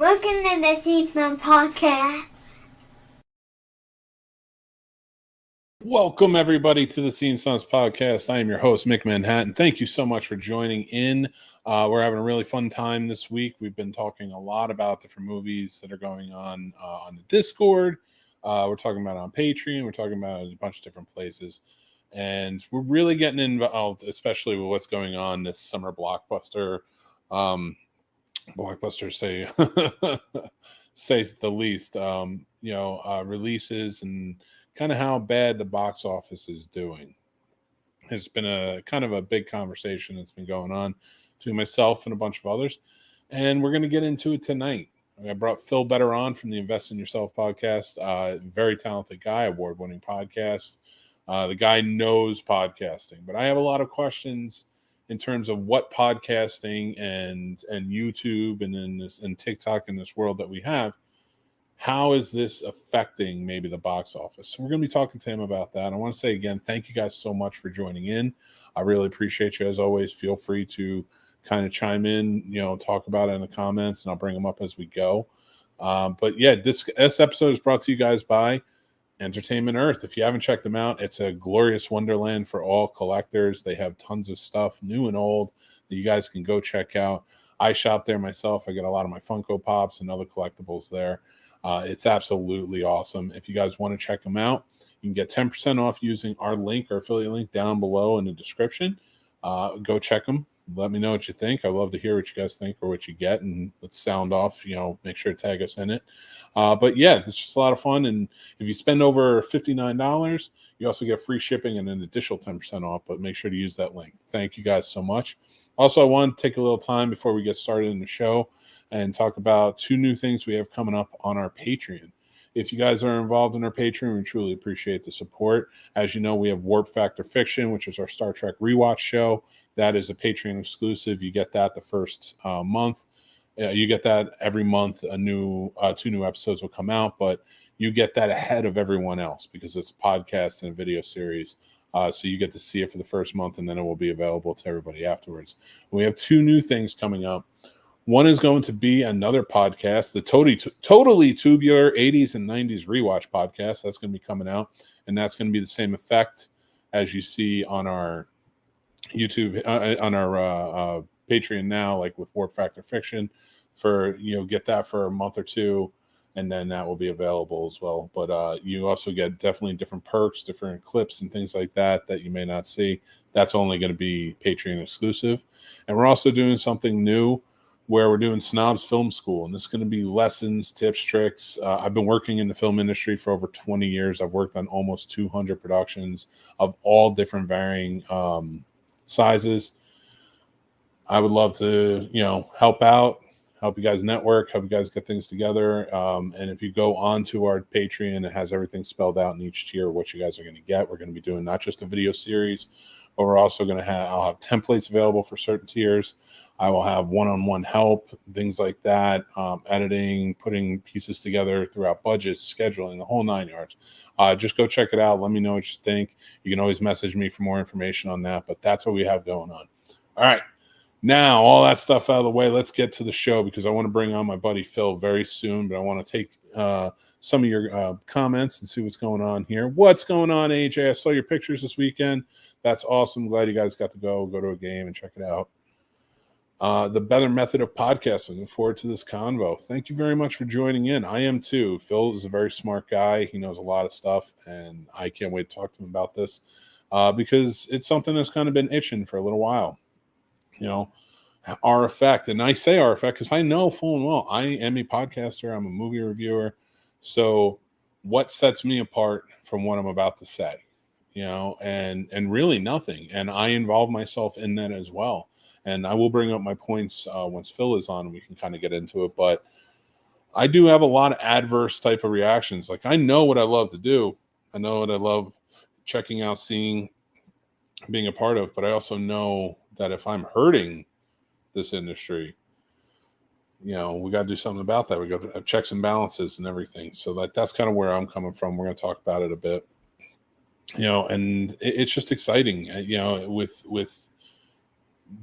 Welcome to the Scene Snobs Podcast. Welcome, everybody, to the Scene Snobs Podcast. I am your host, Mick Manhattan. Thank you so much for joining in. We're having a really fun time this week. We've been talking a lot about different movies that are going on the Discord. We're talking about it on Patreon. We're talking about it in a bunch of different places. And we're really getting involved, especially with what's going on this summer blockbuster. Blockbuster say the least. Releases and kind of how bad the box office is doing. It's been a kind of a big conversation that's been going on between myself and a bunch of others, and we're going to get into it tonight. I brought Phil Better on from the Invest in Yourself podcast. Very talented guy, award-winning podcast. The guy knows podcasting, but I have a lot of questions in terms of what podcasting and YouTube and TikTok in this world that we have. How is this affecting maybe the box office? So we're going to be talking to him about that. I want to say again, thank you guys so much for joining in. I really appreciate you as always. Feel free to kind of chime in, talk about it in the comments, and I'll bring them up as we go. But yeah, this episode is brought to you guys by Entertainment Earth. If you haven't checked them out, it's a glorious wonderland for all collectors. They have tons of stuff, new and old, that you guys can go check out. I shop there myself. I get a lot of my Funko Pops and other collectibles there. It's absolutely awesome. If you guys want to check them out, you can get 10% off using our link, our affiliate link down below in the description. Go check them. Let me know what you think. I love to hear what you guys think or what you get, and let's sound off, make sure to tag us in it. But yeah, it's just a lot of fun. And if you spend over $59, you also get free shipping and an additional 10% off, but make sure to use that link. Thank you guys so much. Also, I want to take a little time before we get started in the show and talk about two new things we have coming up on our Patreon. If you guys are involved in our Patreon, we truly appreciate the support. As you know, we have Warp Factor Fiction, which is our Star Trek rewatch show. That is a Patreon exclusive. You get that the first month. You get that every month. Two new episodes will come out, but you get that ahead of everyone else because it's a podcast and a video series. So you get to see it for the first month, and then it will be available to everybody afterwards. We have two new things coming up. One is going to be another podcast, the totally tubular 80s and 90s rewatch podcast. That's going to be coming out, and that's going to be the same effect as you see on our YouTube, on our Patreon now, like with Warp Factor Fiction. Get that for a month or two, and then that will be available as well. But you also get definitely different perks, different clips, and things like that you may not see. That's only going to be Patreon exclusive. And we're also doing something new where we're doing Snobs Film School, and this is going to be lessons, tips, tricks. I've been working in the film industry for over 20 years. I've worked on almost 200 productions of all different varying sizes. I would love to, help out, help you guys network, help you guys get things together. And if you go on to our Patreon, it has everything spelled out in each tier, what you guys are going to get. We're going to be doing not just a video series, but we're also going to I'll have templates available for certain tiers. I will have one-on-one help, things like that, editing, putting pieces together throughout budgets, scheduling, the whole 9 yards. Just go check it out. Let me know what you think. You can always message me for more information on that, but that's what we have going on. All right. Now, all that stuff out of the way, let's get to the show because I want to bring on my buddy Phil very soon, but I want to take some of your comments and see what's going on here. What's going on, AJ? I saw your pictures this weekend. That's awesome. Glad you guys got to go to a game and check it out. The better method of podcasting. Looking forward to this convo. Thank you very much for joining in. I am too. Phil is a very smart guy. He knows a lot of stuff, and I can't wait to talk to him about this because it's something that's kind of been itching for a little while. Our effect. And I say our effect because I know full and well I am a podcaster. I'm a movie reviewer. So what sets me apart from what I'm about to say? And really nothing. And I involve myself in that as well. And I will bring up my points once Phil is on and we can kind of get into it. But I do have a lot of adverse type of reactions. Like I know what I love to do. I know what I love checking out, seeing, being a part of. But I also know that if I'm hurting this industry, we got to do something about that. We got to have checks and balances and everything. So that's kind of where I'm coming from. We're going to talk about it a bit, and it's just exciting, with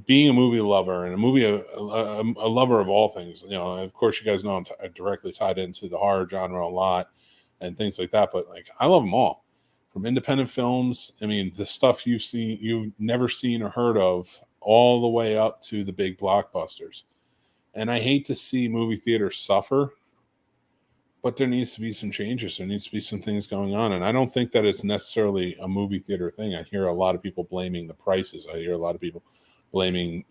being a movie lover and a lover of all things, of course, you guys know I'm directly tied into the horror genre a lot and things like that. But like, I love them all, from independent films. I mean, the stuff you've never seen or heard of, all the way up to the big blockbusters. And I hate to see movie theaters suffer, but there needs to be some changes. There needs to be some things going on. And I don't think that it's necessarily a movie theater thing. I hear a lot of people blaming the prices. I hear a lot of people blaming,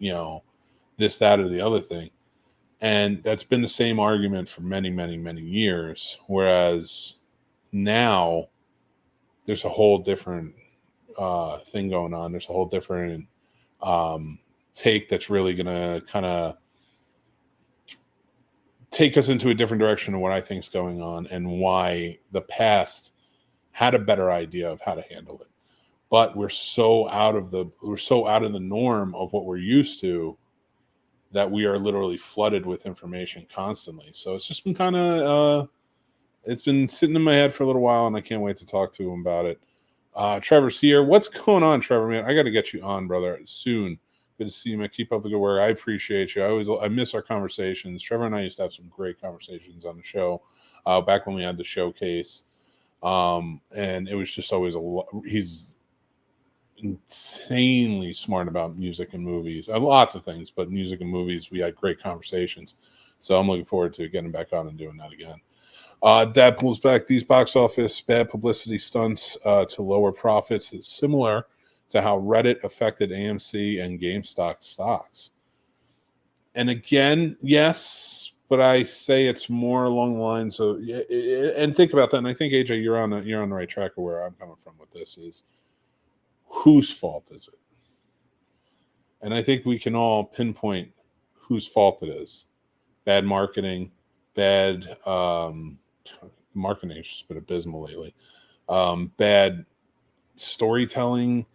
this, that, or the other thing. And that's been the same argument for many, many, many years. Whereas now there's a whole different thing going on. There's a whole different take that's really going to kind of take us into a different direction of what I think is going on and why the past had a better idea of how to handle it. But we're so out of the norm of what we're used to that we are literally flooded with information constantly. So it's just been kind of it's been sitting in my head for a little while, and I can't wait to talk to him about it. Trevor's here. What's going on, Trevor, man? I got to get you on, brother, soon. Good to see you, man. Keep up the good work. I appreciate you. I miss our conversations. Trevor and I used to have some great conversations on the show back when we had the showcase. And it was just always he's insanely smart about music and movies. Lots of things, but music and movies, we had great conversations. So I'm looking forward to getting back on and doing that again. Dad pulls back these box office bad publicity stunts to lower profits. It's similar to how Reddit affected AMC and GameStop stocks. And again, yes, but I say it's more along the lines of, and think about that. And I think, AJ, you're on the right track of where I'm coming from with this is, whose fault is it? And I think we can all pinpoint whose fault it is. Bad marketing, bad marketing has just been abysmal lately. Bad storytelling.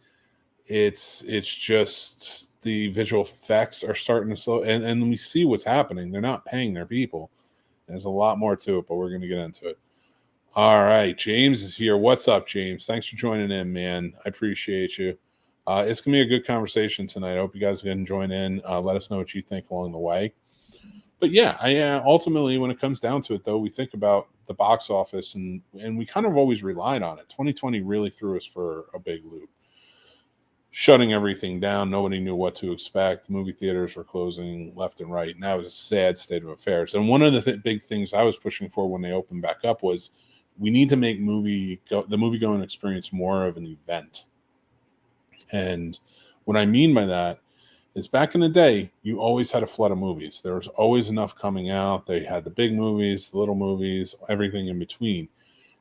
It's just the visual effects are starting to slow, and we see what's happening. They're not paying their people. There's a lot more to it, but we're going to get into it. All right, James is here. What's up, James? Thanks for joining in, man. I appreciate you. It's going to be a good conversation tonight. I hope you guys can join in. Let us know what you think along the way. But yeah, ultimately, when it comes down to it, though, we think about the box office, and we kind of always relied on it. 2020 really threw us for a big loop. Shutting everything down. Nobody knew what to expect. Movie theaters were closing left and right. And that was a sad state of affairs. And one of the big things I was pushing for when they opened back up was we need to make the movie-going experience more of an event. And what I mean by that is back in the day, you always had a flood of movies. There was always enough coming out. They had the big movies, the little movies, everything in between.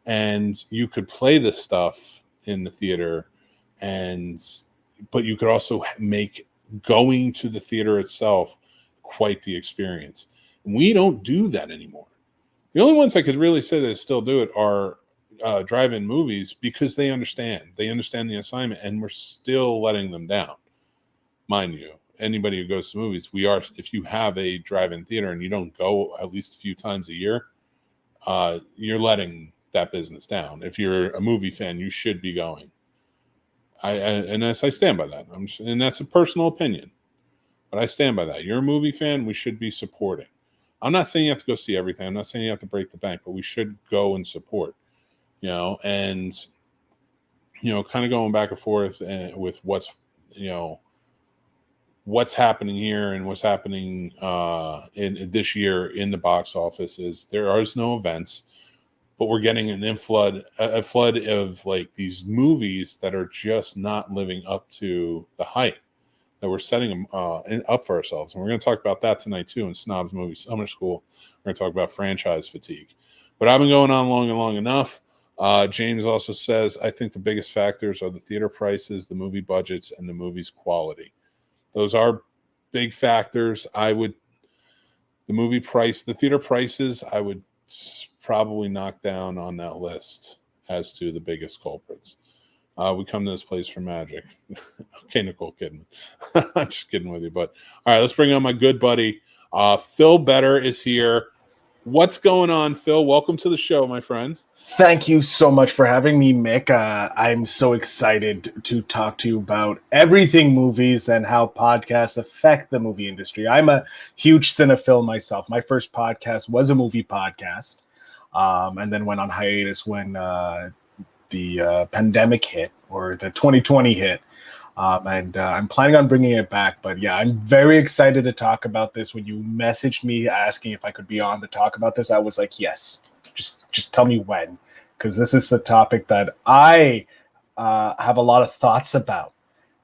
And you could play this stuff in the theater, but you could also make going to the theater itself quite the experience. We don't do that anymore. The only ones I could really say that still do it are drive-in movies, because they understand the assignment, and we're still letting them down. Mind you, anybody who goes to movies, if you have a drive-in theater and you don't go at least a few times a year, you're letting that business down. If you're a movie fan, you should be going. I stand by that. And that's a personal opinion, but I stand by that. You're a movie fan, we should be supporting. I'm not saying you have to go see everything. I'm not saying you have to break the bank, but we should go and support, and, kind of going back and forth with what's happening here and what's happening in this year in the box office is there is no events, but we're getting a flood of like these movies that are just not living up to the hype that we're setting them up for ourselves. And we're going to talk about that tonight too in Snobs Movie Summer School. We're going to talk about franchise fatigue. But I've been going on long enough. James also says, I think the biggest factors are the theater prices, the movie budgets, and the movie's quality. Those are big factors. The theater prices, I would probably knock down on that list as to the biggest culprits. We come to this place for magic. Okay, Nicole Kidman. I'm just kidding with you. But all right, let's bring on my good buddy. Phil Better is here. What's going on, Phil? Welcome to the show, my friend. Thank you so much for having me, Mick. I'm so excited to talk to you about everything movies and how podcasts affect the movie industry. I'm a huge cinephile myself. My first podcast was a movie podcast, and then went on hiatus when the pandemic hit, or the 2020 hit. I'm planning on bringing it back. But yeah, I'm very excited to talk about this. When you messaged me asking if I could be on to talk about this, I was like, yes, just tell me when, because this is a topic that I have a lot of thoughts about.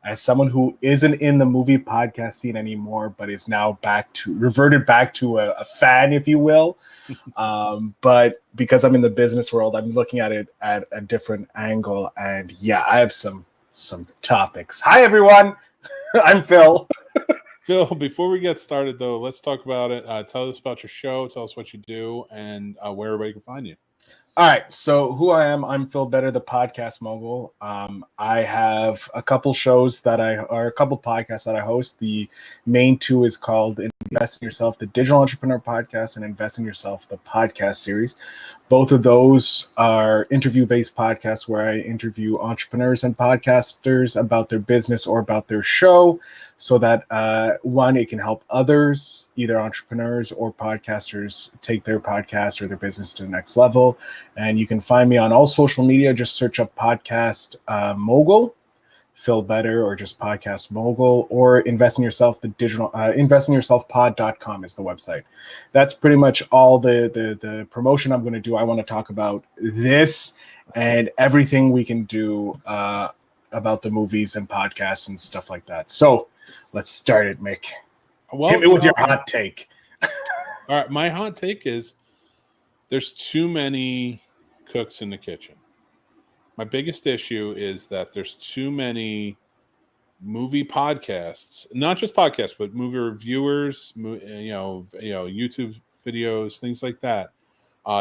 As someone who isn't in the movie podcast scene anymore, but is now reverted back to a fan, if you will. But because I'm in the business world, I'm looking at it at a different angle. And yeah, I have some topics. Hi, everyone. I'm Phil. Phil, before we get started, though, let's talk about it. Tell us about your show. Tell us what you do and where everybody can find you. All right. So who I am, I'm Phil Better, the podcast mogul. I have a couple shows a couple podcasts that I host. The main two is called Invest in Yourself, the Digital Entrepreneur Podcast, and Invest in Yourself, the podcast series. Both of those are interview-based podcasts where I interview entrepreneurs and podcasters about their business or about their show, so that one, it can help others, either entrepreneurs or podcasters, take their podcast or their business to the next level. And you can find me on all social media. Just search up Podcast Mogul, Phil Better, or just Podcast Mogul, or Invest in Yourself, the digital investinyourselfpod.com is the website. That's pretty much all the promotion I'm going to do. I want to talk about this and everything we can do about the movies and podcasts and stuff like that. So let's start it, Mick. Well, hit me with your hot take. All right, my hot take is there's too many cooks in the kitchen. My biggest issue is that there's too many movie podcasts, not just podcasts, but movie reviewers, YouTube videos, things like that.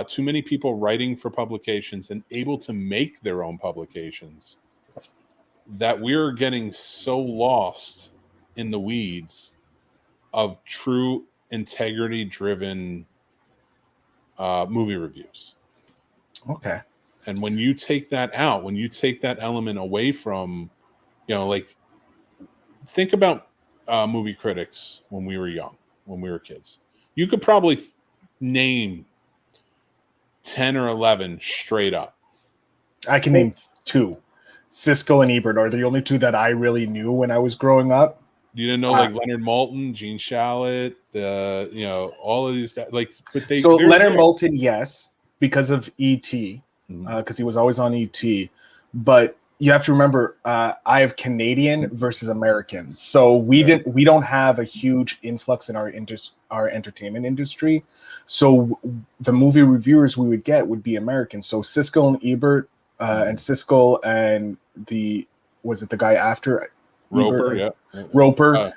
Too many people writing for publications and able to make their own publications, that we're getting so lost in the weeds of true integrity-driven movie reviews. Okay. And when you take that out, when you take that element away from, like, think about movie critics when we were young, when we were kids. You could probably name 10 or 11 straight up. I can name two. Siskel and Ebert are the only two that I really knew when I was growing up. You didn't know like Leonard Maltin, Gene Shalit, all of these guys. Like, but Leonard Maltin, yes, because of E.T., because he was always on E.T. But you have to remember, I have Canadian versus Americans, so we don't have a huge influx in our entertainment industry. So the movie reviewers we would get would be American. So Siskel and Ebert, and Siskel and the guy after Roper, Ebert, yeah. Roper,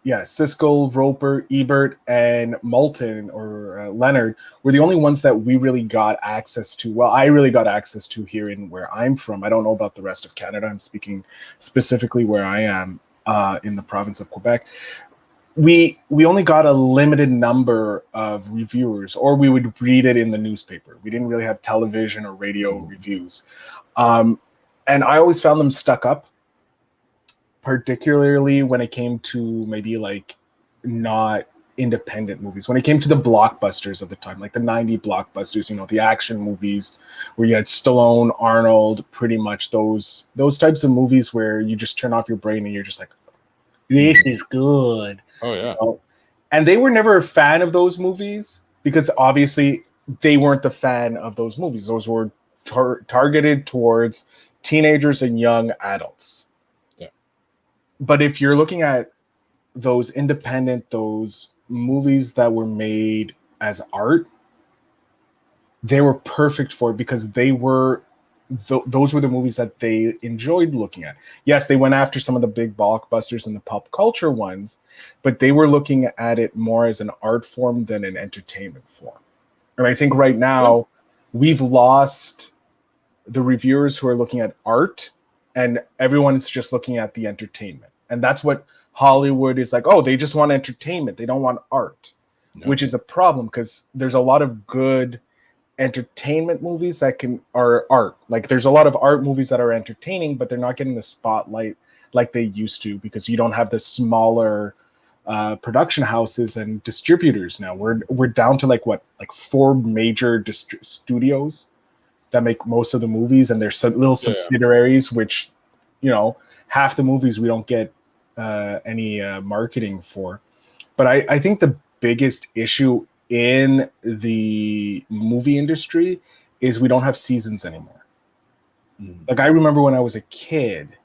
Siskel, Roper, Ebert, and Maltin or Leonard were the only ones that we really got access to. Well, I really got access to here in where I'm from. I don't know about the rest of Canada. I'm speaking specifically where I am in the province of Quebec. We only got a limited number of reviewers, or we would read it in the newspaper. We didn't really have television or radio reviews. And I always found them stuck up, particularly when it came to maybe like not independent movies. When it came to the blockbusters of the time, like the 90s blockbusters, the action movies where you had Stallone, Arnold, pretty much those types of movies where you just turn off your brain and you're just like, this is good. Oh, yeah. And they were never a fan of those movies because obviously they weren't the fan of those movies. Those were targeted towards teenagers and young adults. But if you're looking at those movies that were made as art, they were perfect for it because they were those were the movies that they enjoyed looking at. Yes, they went after some of the big blockbusters and the pop culture ones, but they were looking at it more as an art form than an entertainment form. And I think right now we've lost the reviewers who are looking at art, and everyone's just looking at the entertainment. And that's what Hollywood is like. Oh, they just want entertainment. They don't want art. which is a problem because there's a lot of good entertainment movies that are art. Like there's a lot of art movies that are entertaining, but they're not getting the spotlight like they used to because you don't have the smaller production houses and distributors now. We're down to like 4 major studios that make most of the movies, and there's little subsidiaries which, you know, half the movies we don't get any marketing for. But I think the biggest issue in the movie industry is we don't have seasons anymore. Like I remember when I was a kid,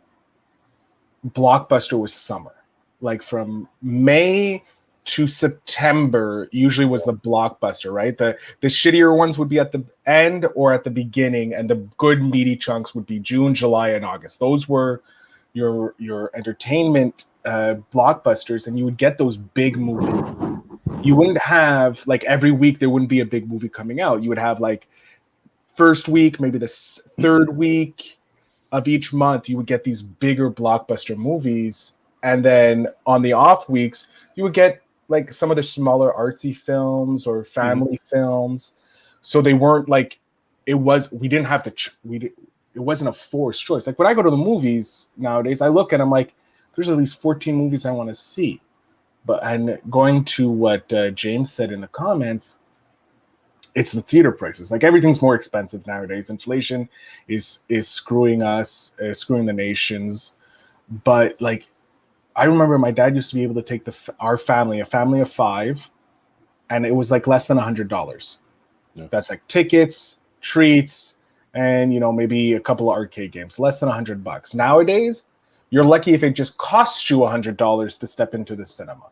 Blockbuster was summer. Like from May to September usually was the blockbuster, right? The shittier ones would be at the end or at the beginning, and the good meaty chunks would be June, July, and August. Those were your entertainment blockbusters, and you would get those big movies. You wouldn't have like every week there wouldn't be a big movie coming out. You would have like first week, maybe the third week of each month, you would get these bigger blockbuster movies. And then on the off weeks, you would get like some of the smaller artsy films or family films. So they weren't like, it wasn't a forced choice. Like when I go to the movies nowadays, I look and I'm like, there's at least 14 movies I want to see. And going to what James said in the comments, it's the theater prices. Like everything's more expensive nowadays. Inflation is screwing us, screwing the nations. But like, I remember my dad used to be able to take our family, a family of 5, and it was like less than $100. Yeah. That's like tickets, treats, and, you know, maybe a couple of arcade games, less than $100. Nowadays, you're lucky if it just costs you $100 to step into the cinema,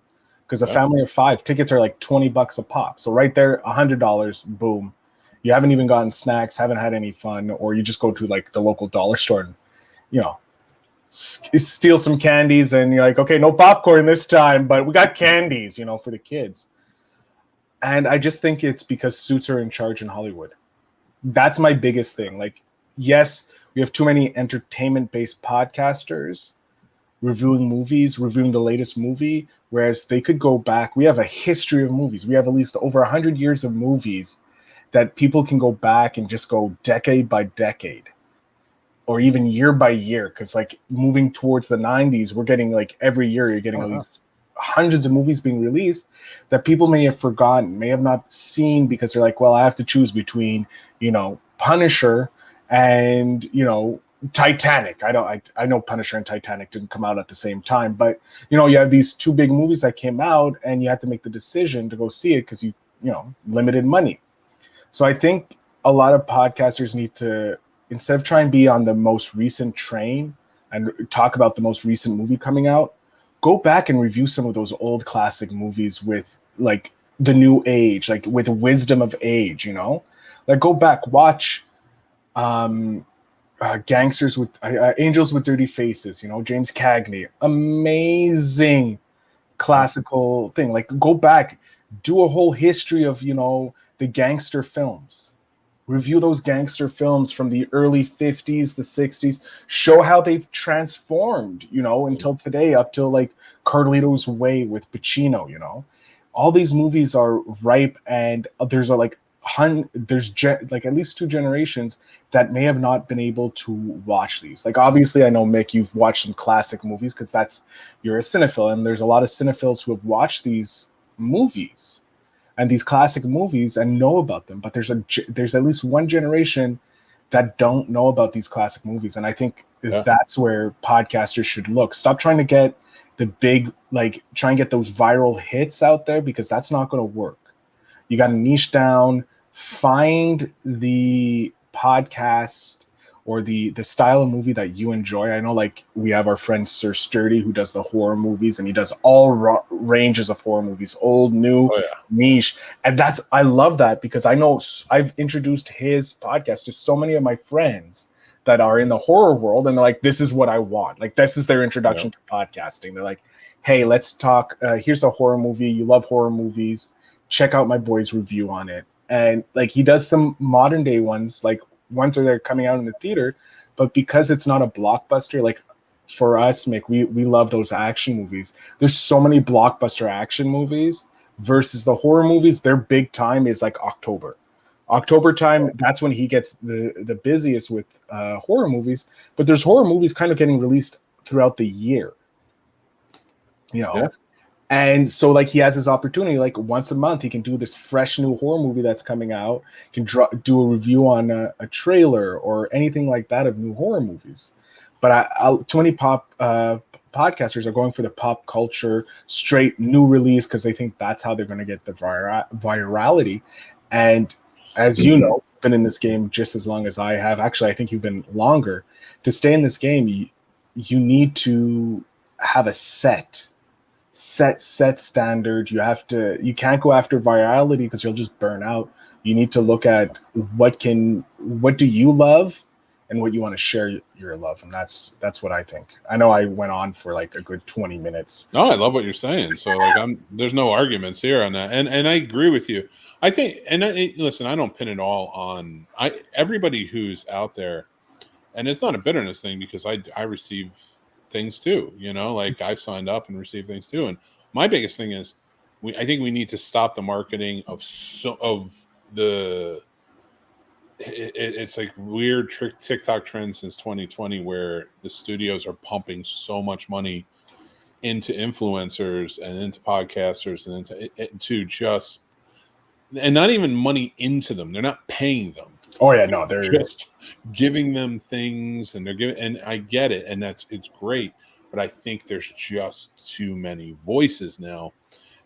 because a family of 5 tickets are like $20 a pop. So right there, $100, boom. You haven't even gotten snacks, haven't had any fun, or you just go to like the local dollar store and, you know, steal some candies, and you're like, okay, no popcorn this time, but we got candies, you know, for the kids. And I just think it's because suits are in charge in Hollywood. That's my biggest thing. Like, yes, we have too many entertainment-based podcasters reviewing movies, reviewing the latest movie, whereas they could go back. We have a history of movies. We have at least over 100 years of movies that people can go back and just go decade by decade, or even year by year. Because like moving towards the 90s, we're getting like every year you're getting at least hundreds of movies being released that people may have forgotten, may have not seen, because they're like, well, I have to choose between, you know, Punisher and, you know, Titanic. I know Punisher and Titanic didn't come out at the same time, but, you know, you have these 2 big movies that came out and you have to make the decision to go see it because you know, limited money. So I think a lot of podcasters need to, instead of trying to be on the most recent train and talk about the most recent movie coming out, go back and review some of those old classic movies with like the new age, like with wisdom of age, you know, like go back, watch Gangsters with Angels with Dirty Faces, you know, James Cagney, amazing classical thing. Like go back, do a whole history of, you know, the gangster films. Review those gangster films from the early 50s, the 60s, show how they've transformed, you know, until today, up till like Carlito's Way with Pacino, you know. All these movies are ripe, and there's like at least 2 generations that may have not been able to watch these. Like obviously I know, Mick, you've watched some classic movies because you're a cinephile, and there's a lot of cinephiles who have watched these movies and these classic movies and know about them, but there's at least one generation that don't know about these classic movies. And I think that's where podcasters should look. Stop trying to get the big, like try and get those viral hits out there, because that's not going to work. You got to niche down, find the podcast or the style of movie that you enjoy. I know, like, we have our friend Sir Sturdy who does the horror movies, and he does all ranges of horror movies, old, new, niche. And I love that, because I know I've introduced his podcast to so many of my friends that are in the horror world, and they're like, this is what I want. Like, this is their introduction to podcasting. They're like, hey, let's talk. Here's a horror movie. You love horror movies. Check out my boy's review on it. And like, he does some modern day ones, like ones are they're coming out in the theater, but because it's not a blockbuster, like for us, Mick, we love those action movies. There's so many blockbuster action movies versus the horror movies. Their big time is like October time. That's when he gets the busiest with horror movies. But there's horror movies kind of getting released throughout the year, you know. Yeah. And so like he has his opportunity, like once a month he can do this fresh new horror movie that's coming out, can do a review on a trailer or anything like that of new horror movies. But too many podcasters are going for the pop culture straight new release because they think that's how they're going to get the virality. And as you know, been in this game just as long as I have. Actually, I think you've been longer. To stay in this game, you need to have a set standard. You can't go after virality because you'll just burn out. You need to look at what do you love and what you want to share your love. And that's what I think. I know I went on for like a good 20 minutes. No, I love what you're saying. So like there's no arguments here on that. And I agree with you. I think, listen, I don't pin it all on everybody who's out there, and it's not a bitterness thing because I receive things too, you know, like I've signed up and received things too. And my biggest thing is I think we need to stop the marketing it's like weird TikTok trend since 2020 where the studios are pumping so much money into influencers and into podcasters and into just, and not even money into them. They're not paying them. Oh yeah, no, they're just giving them things, and they're giving, and I get it, and it's great, but I think there's just too many voices now.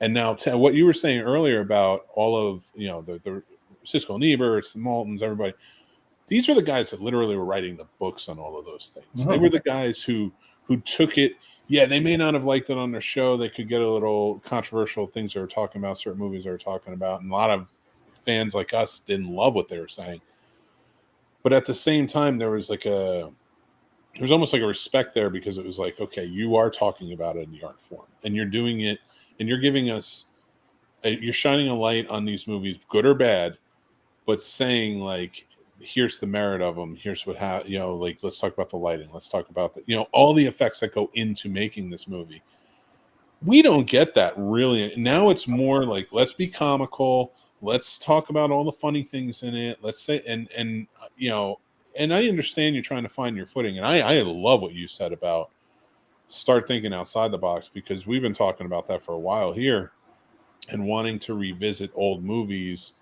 And now what you were saying earlier about all of, you know, the Siskel and Eberts, the Maltons, everybody, these are the guys that literally were writing the books on all of those things. Mm-hmm. They were the guys who took it. Yeah, they may not have liked it on their show. They could get a little controversial things they were talking about, certain movies they were talking about, and a lot of fans like us didn't love what they were saying. But at the same time, there was almost like a respect there because it was like, okay, you are talking about it in the art form, and you're doing it, and you're giving us, you're shining a light on these movies, good or bad, but saying like, here's the merit of them. Here's what you know, like, let's talk about the lighting. Let's talk about all the effects that go into making this movie. We don't get that really. Now it's more like, let's be comical. Let's talk about all the funny things in it. Let's say, and you know, and I understand you're trying to find your footing. And I love what you said about start thinking outside the box, because we've been talking about that for a while here and wanting to revisit old movies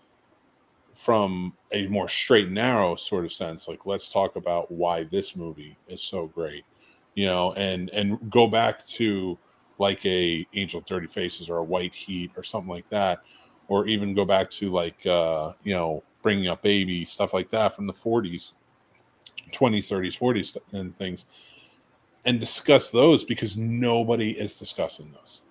from a more straight and narrow sort of sense. Like, let's talk about why this movie is so great, you know, and go back to like a Angel with Dirty Faces or a White Heat or something like that. Or even go back to like, you know, Bringing Up Baby, stuff like that from the 40s, 20s, 30s, 40s and things, and discuss those because nobody is discussing those.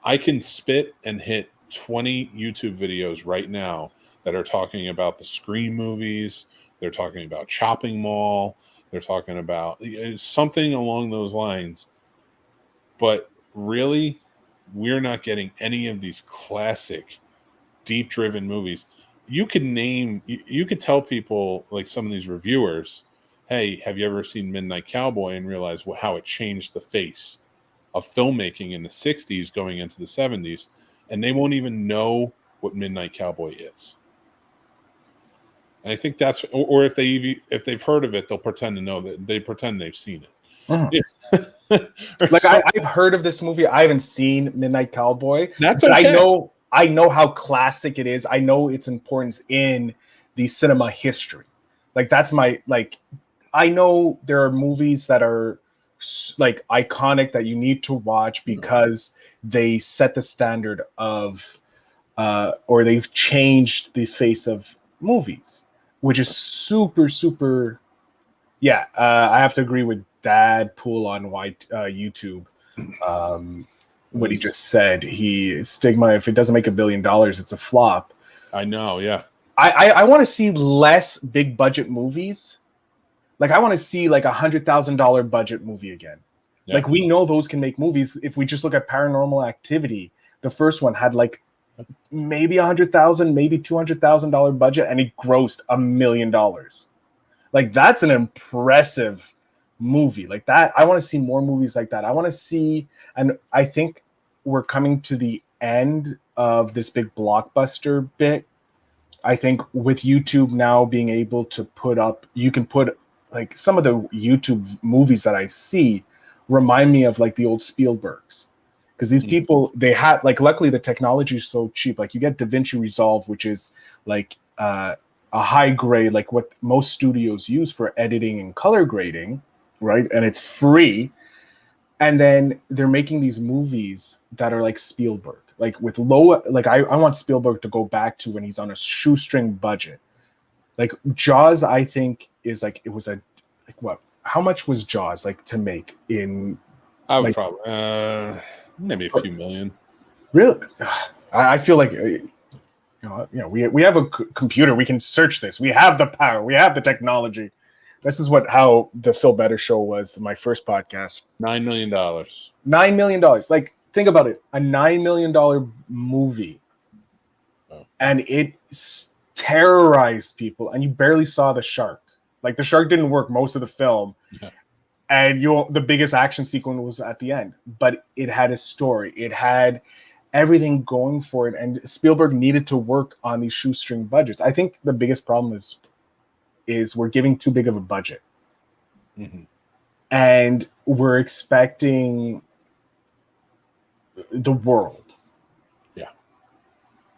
I can spit and hit 20 YouTube videos right now that are talking about the Scream movies. They're talking about Chopping Mall. They're talking about something along those lines. But really, we're not getting any of these classic, deep-driven movies. You could tell people, like some of these reviewers, hey, have you ever seen Midnight Cowboy, and realize how it changed the face of filmmaking in the 60s going into the 70s, and they won't even know what Midnight Cowboy is. And I think that's, or if they've heard of it, they'll pretend to know that, they pretend they've seen it. Mm-hmm. Like I've heard of this movie. I haven't seen Midnight Cowboy. That's but okay. I know how classic it is. I know its importance in the cinema history. Like that's I know there are movies that are like iconic that you need to watch because they set the standard of, or they've changed the face of movies, which is super, super. Yeah, I have to agree with Dad Pool on YouTube. What he just said, stigma, if it doesn't make $1 billion, it's a flop. I know, yeah. I want to see less big budget movies. Like I want to see like $100,000 budget movie again. Yeah. Like we know those can make movies. If we just look at Paranormal Activity, the first one had like maybe $100,000, maybe $200,000 budget, and it grossed $1 million. Like that's an impressive movie. Like that, I want to see more movies like that. I want to see, and I think we're coming to the end of this big blockbuster bit. I think with YouTube now being able to put up, you can put like some of the YouTube movies that I see remind me of like the old Spielbergs. Because these people, they had like, luckily the technology is so cheap. Like you get DaVinci Resolve, which is like a high grade, like what most studios use for editing and color grading, right? And it's free. And then they're making these movies that are like Spielberg, like with low, like I want Spielberg to go back to when he's on a shoestring budget. Like Jaws, I think is like, it was a, like what, how much was Jaws like to make in? I would like, probably, maybe a few million. Really? I feel like, we have a computer. We can search this. We have the power. We have the technology. This is how the Phil Better Show was, my first podcast. $9 million. $9 million. Like, think about it. A $9 million movie. Oh. And it terrorized people. And you barely saw the shark. Like, the shark didn't work most of the film. Yeah. And the biggest action sequence was at the end. But it had a story. It had everything going for it. And Spielberg needed to work on these shoestring budgets. I think the biggest problem is we're giving too big of a budget. Mm-hmm. And we're expecting the world. Yeah.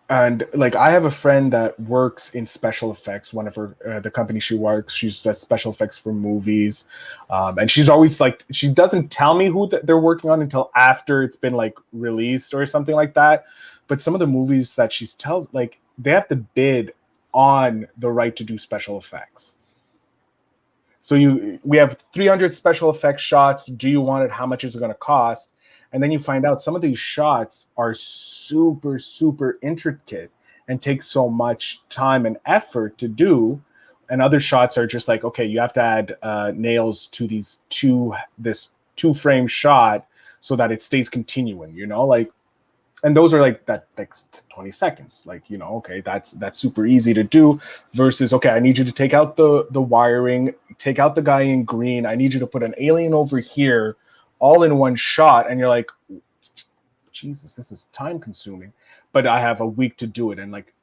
And like, I have a friend that works in special effects. One of her, the company she works, she does special effects for movies. And she's always like, she doesn't tell me who they're working on until after it's been like released or something like that. But some of the movies that she tells, like, they have to bid on the right to do special effects. So we have 300 special effects shots. Do you want it? How much is it going to cost? And then you find out some of these shots are super, super intricate and take so much time and effort to do. And other shots are just like, okay, you have to add nails to this two-frame shot so that it stays continuing, like. And those are like that takes 20 seconds. Like, okay, that's super easy to do versus, okay, I need you to take out the wiring, take out the guy in green. I need you to put an alien over here all in one shot. And you're like, Jesus, this is time consuming, but I have a week to do it. And like,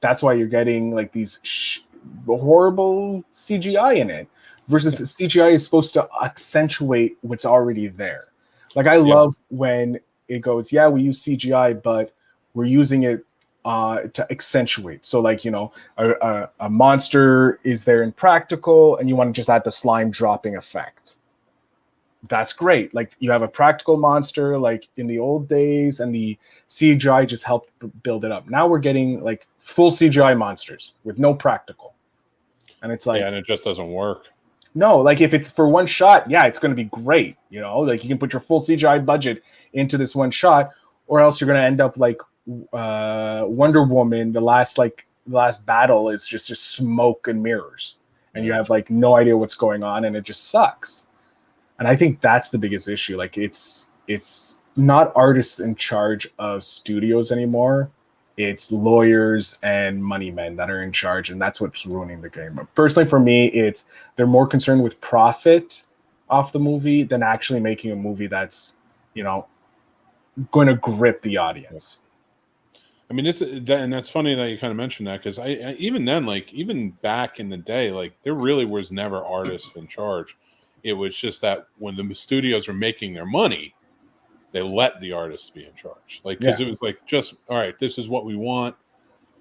that's why you're getting like these horrible CGI in it versus CGI is supposed to accentuate what's already there. Like, I love when it goes, yeah, we use CGI, but we're using it to accentuate. So like, a monster is there in practical and you want to just add the slime dropping effect. That's great. Like, you have a practical monster like in the old days and the CGI just helped build it up. Now we're getting like full CGI monsters with no practical. And it's like, yeah, and it just doesn't work. No, like if it's for one shot, yeah, it's going to be great. Like you can put your full CGI budget into this one shot, or else you're going to end up like Wonder Woman. The last battle is just smoke and mirrors, and you have like no idea what's going on, and it just sucks. And I think that's the biggest issue. Like it's not artists in charge of studios anymore. It's lawyers and money men that are in charge, and that's what's ruining the game. But personally, for me, they're more concerned with profit off the movie than actually making a movie that's, going to grip the audience. I mean, and that's funny that you kind of mentioned that, because I even then, like even back in the day, like there really was never artists in charge. It was just that when the studios were making their money, they let the artists be in charge. Like, because it was like, just, all right, this is what we want,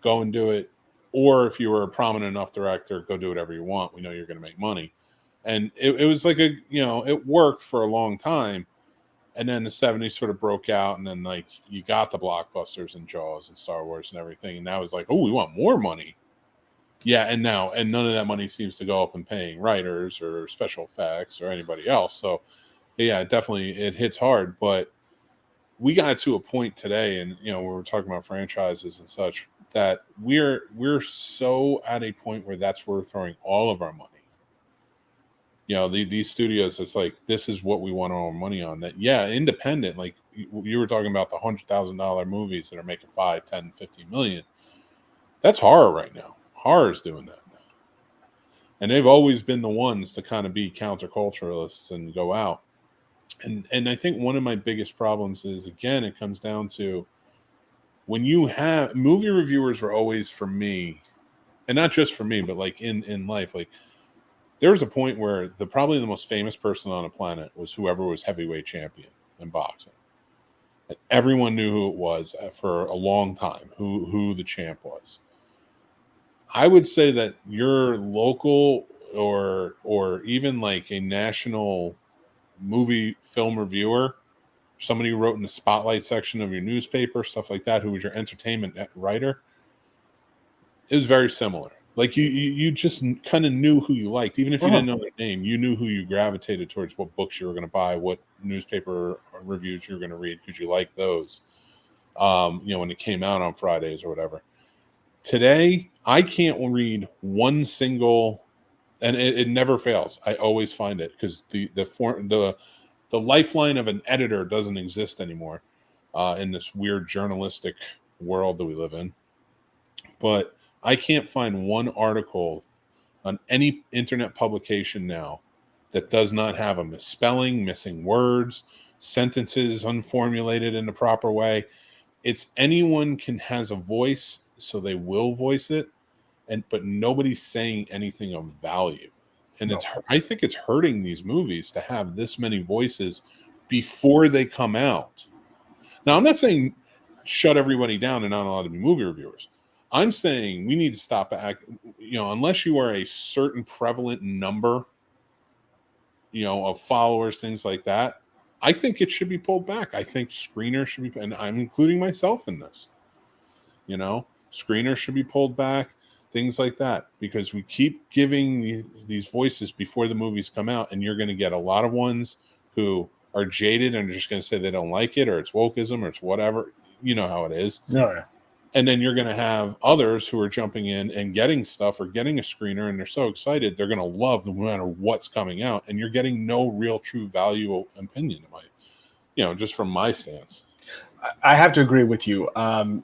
go and do it. Or if you were a prominent enough director, go do whatever you want. We know you're going to make money. And it was like it worked for a long time. And then the 70s sort of broke out. And then like you got the blockbusters and Jaws and Star Wars and everything. And now it's like, oh, we want more money. Yeah. And none of that money seems to go up in paying writers or special effects or anybody else. So yeah, definitely it hits hard. But we got to a point today, and we were talking about franchises and such, that we're so at a point where that's where we're throwing all of our money. These studios, it's like, this is what we want our money on. That, yeah, independent, like you were talking about the $100,000 movies that are making 5, 10, 50 million. That's horror right now. Horror's doing that. And they've always been the ones to kind of be counterculturalists and go out. And I think one of my biggest problems is, again, it comes down to when you have movie reviewers were always for me, and not just for me, but like in life, like there was a point where probably the most famous person on the planet was whoever was heavyweight champion in boxing. And everyone knew who it was for a long time, who the champ was. I would say that your local or even like a national movie film reviewer, somebody who wrote in the spotlight section of your newspaper, stuff like that, who was your entertainment writer, is very similar. Like you just kind of knew who you liked, even if you didn't know their name. You knew who you gravitated towards, what books you were going to buy, what newspaper reviews you were going to read because you liked those. When it came out on Fridays or whatever. Today, I can't read one single, and it never fails. I always find it because the lifeline of an editor doesn't exist anymore in this weird journalistic world that we live in. But I can't find one article on any internet publication now that does not have a misspelling, missing words, sentences unformulated in the proper way. It's anyone has a voice, so they will voice it, but nobody's saying anything of value. And I think it's hurting these movies to have this many voices before they come out. Now, I'm not saying shut everybody down and not allowed to be movie reviewers. I'm saying we need to stop, unless you are a certain prevalent number, of followers, things like that. I think it should be pulled back. I think screeners should be, and I'm including myself in this, screeners should be pulled back, things like that, because we keep giving these voices before the movies come out, and you're going to get a lot of ones who are jaded and are just going to say they don't like it, or it's wokeism, or it's whatever. You know how it is. No, yeah. And then you're going to have others who are jumping in and getting stuff or getting a screener, and they're so excited they're going to love no matter what's coming out, and you're getting no real true value or opinion, just from my stance. I have to agree with you.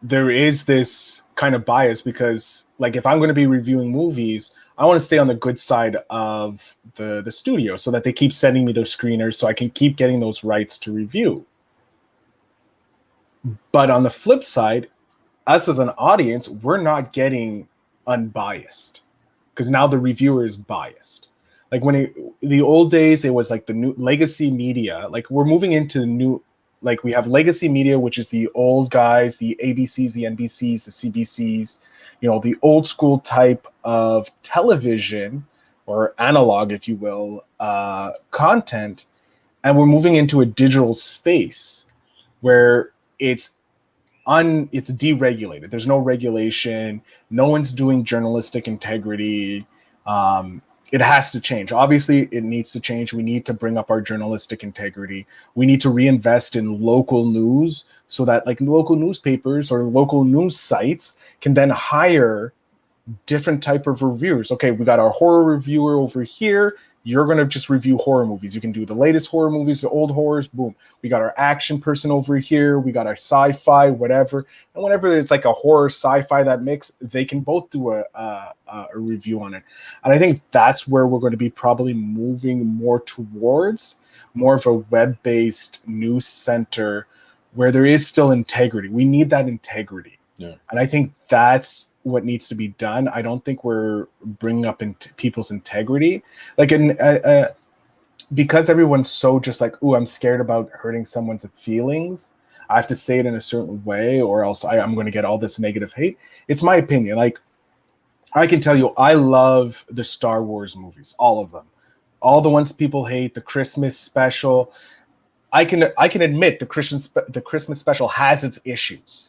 There is this kind of bias because, like, if I'm going to be reviewing movies, I want to stay on the good side of the studio so that they keep sending me those screeners so I can keep getting those rights to review. But on the flip side, us as an audience, we're not getting unbiased because now the reviewer is biased. Like the old days, it was like the new legacy media. Like we're moving into new, like we have legacy media, which is the old guys, the ABCs, the NBCs, the CBCs, the old school type of television or analog, if you will, content. And we're moving into a digital space where it's deregulated. There's no regulation. No one's doing journalistic integrity. It has to change. Obviously, it needs to change. We need to bring up our journalistic integrity. We need to reinvest in local news so that like local newspapers or local news sites can then hire different type of reviewers. Okay, we got our horror reviewer over here. You're going to just review horror movies. You can do the latest horror movies, the old horrors, boom. We got our action person over here. We got our sci-fi, whatever. And whenever it's like a horror sci-fi that mix, they can both do a review on it. And I think that's where we're going to be probably moving more towards more of a web-based news center where there is still integrity. We need that integrity. Yeah. And I think that's what needs to be done. I don't think we're bringing up people's integrity. Like, because everyone's so just like, ooh, I'm scared about hurting someone's feelings, I have to say it in a certain way or else I'm going to get all this negative hate. It's my opinion. Like, I can tell you, I love the Star Wars movies, all of them. All the ones people hate, the Christmas special. I can admit the Christmas special has its issues.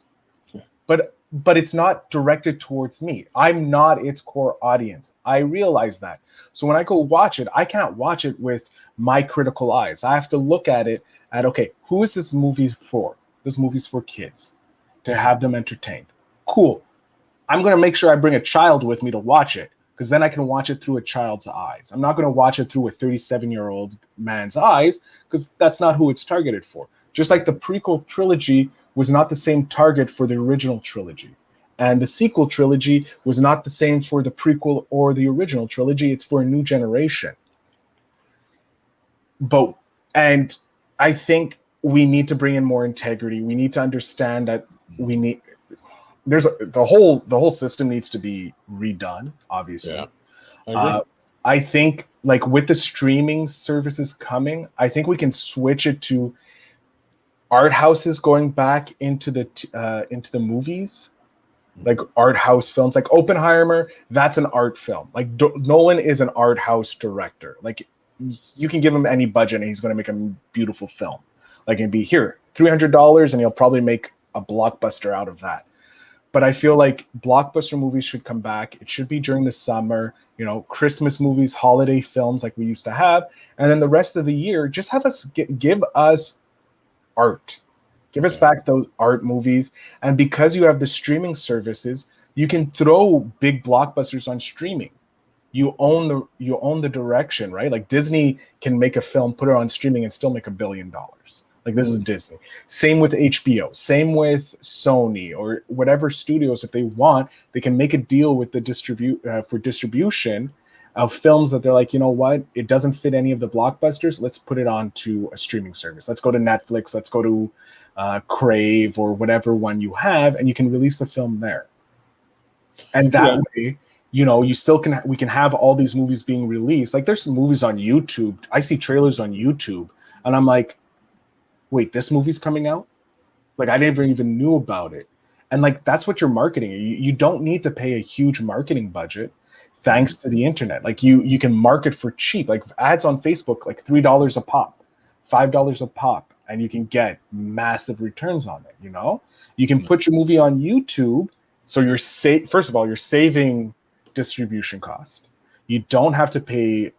But it's not directed towards me. I'm not its core audience. I realize that. So when I go watch it, I can't watch it with my critical eyes. I have to look at it okay, who is this movie for? This movie's for kids, to have them entertained. Cool. I'm going to make sure I bring a child with me to watch it because then I can watch it through a child's eyes. I'm not going to watch it through a 37-year-old man's eyes because that's not who it's targeted for. Just like the prequel trilogy was not the same target for the original trilogy. And the sequel trilogy was not the same for the prequel or the original trilogy. It's for a new generation. And I think we need to bring in more integrity. We need to understand that the whole system needs to be redone, obviously. Yeah, I agree. I think like with the streaming services coming, I think we can switch it to art houses going back into the movies, like art house films, like Oppenheimer. That's an art film. Like Nolan is an art house director. Like you can give him any budget and he's going to make a beautiful film. Like it'd be here $300 and he'll probably make a blockbuster out of that. But I feel like blockbuster movies should come back. It should be during the summer, you know, Christmas movies, holiday films like we used to have. And then the rest of the year, just have us give us art. Give us back those art movies. And because you have the streaming services, you can throw big blockbusters on streaming. You own the direction, right? Like Disney can make a film, put it on streaming and still make $1 billion. Like this is Disney. Same with HBO, same with Sony or whatever studios. If they want, they can make a deal with the distribution of films that they're like, you know what, it doesn't fit any of the blockbusters. Let's put it onto a streaming service. Let's go to Netflix. Let's go to Crave or whatever one you have, and you can release the film there. And that way, you know, we can have all these movies being released. Like there's some movies on YouTube. I see trailers on YouTube, and I'm like, wait, this movie's coming out? Like I never even knew about it. And like that's what you're marketing. You don't need to pay a huge marketing budget thanks to the internet. Like you can market for cheap. Like ads on Facebook, like $3 a pop, $5 a pop, and you can get massive returns on it, you know? You can put your movie on YouTube, so you're first of all, you're saving distribution cost. You don't have to pay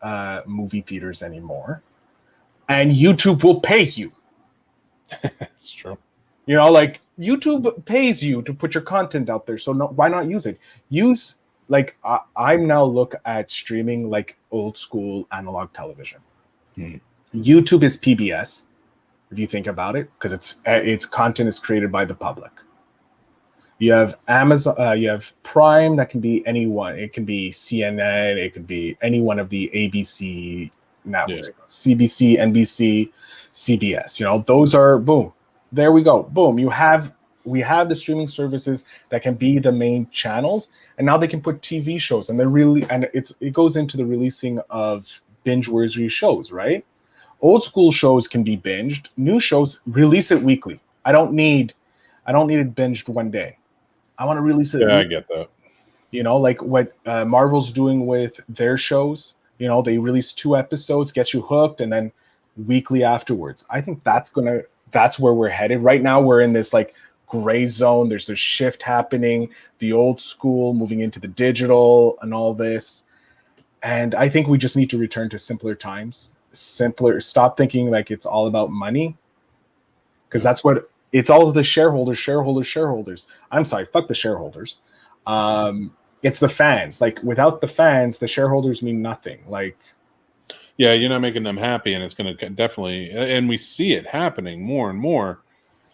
movie theaters anymore. And YouTube will pay you. It's true. You know, like YouTube pays you to put your content out there. So why not use it? Like I'm now look at streaming like old school analog television. YouTube is PBS, if you think about it, because its content is created by the public. You have Amazon, you have Prime, that can be anyone. It can be CNN, it could be any one of the ABC networks, CBC, NBC, CBS. You know, those are boom. There we go. Boom. We have the streaming services that can be the main channels, and now they can put TV shows, and it goes into the releasing of binge-worthy shows, right? Old school shows can be binged. New shows, release it weekly. I don't need it binged one day. I want to release it. Yeah, weekly. I get that. You know, like what Marvel's doing with their shows. You know, they release 2 episodes, get you hooked, and then weekly afterwards. I think that's where we're headed. Right now, we're in this like gray zone. There's a shift happening, the old school moving into the digital and all this. And I think we just need to return to simpler times, stop thinking like it's all about money. Because that's what it's all of the shareholders. I'm sorry, fuck the shareholders. It's the fans. Like without the fans, the shareholders mean nothing. Like, yeah, you're not making them happy, and it's going to definitely, and we see it happening more and more.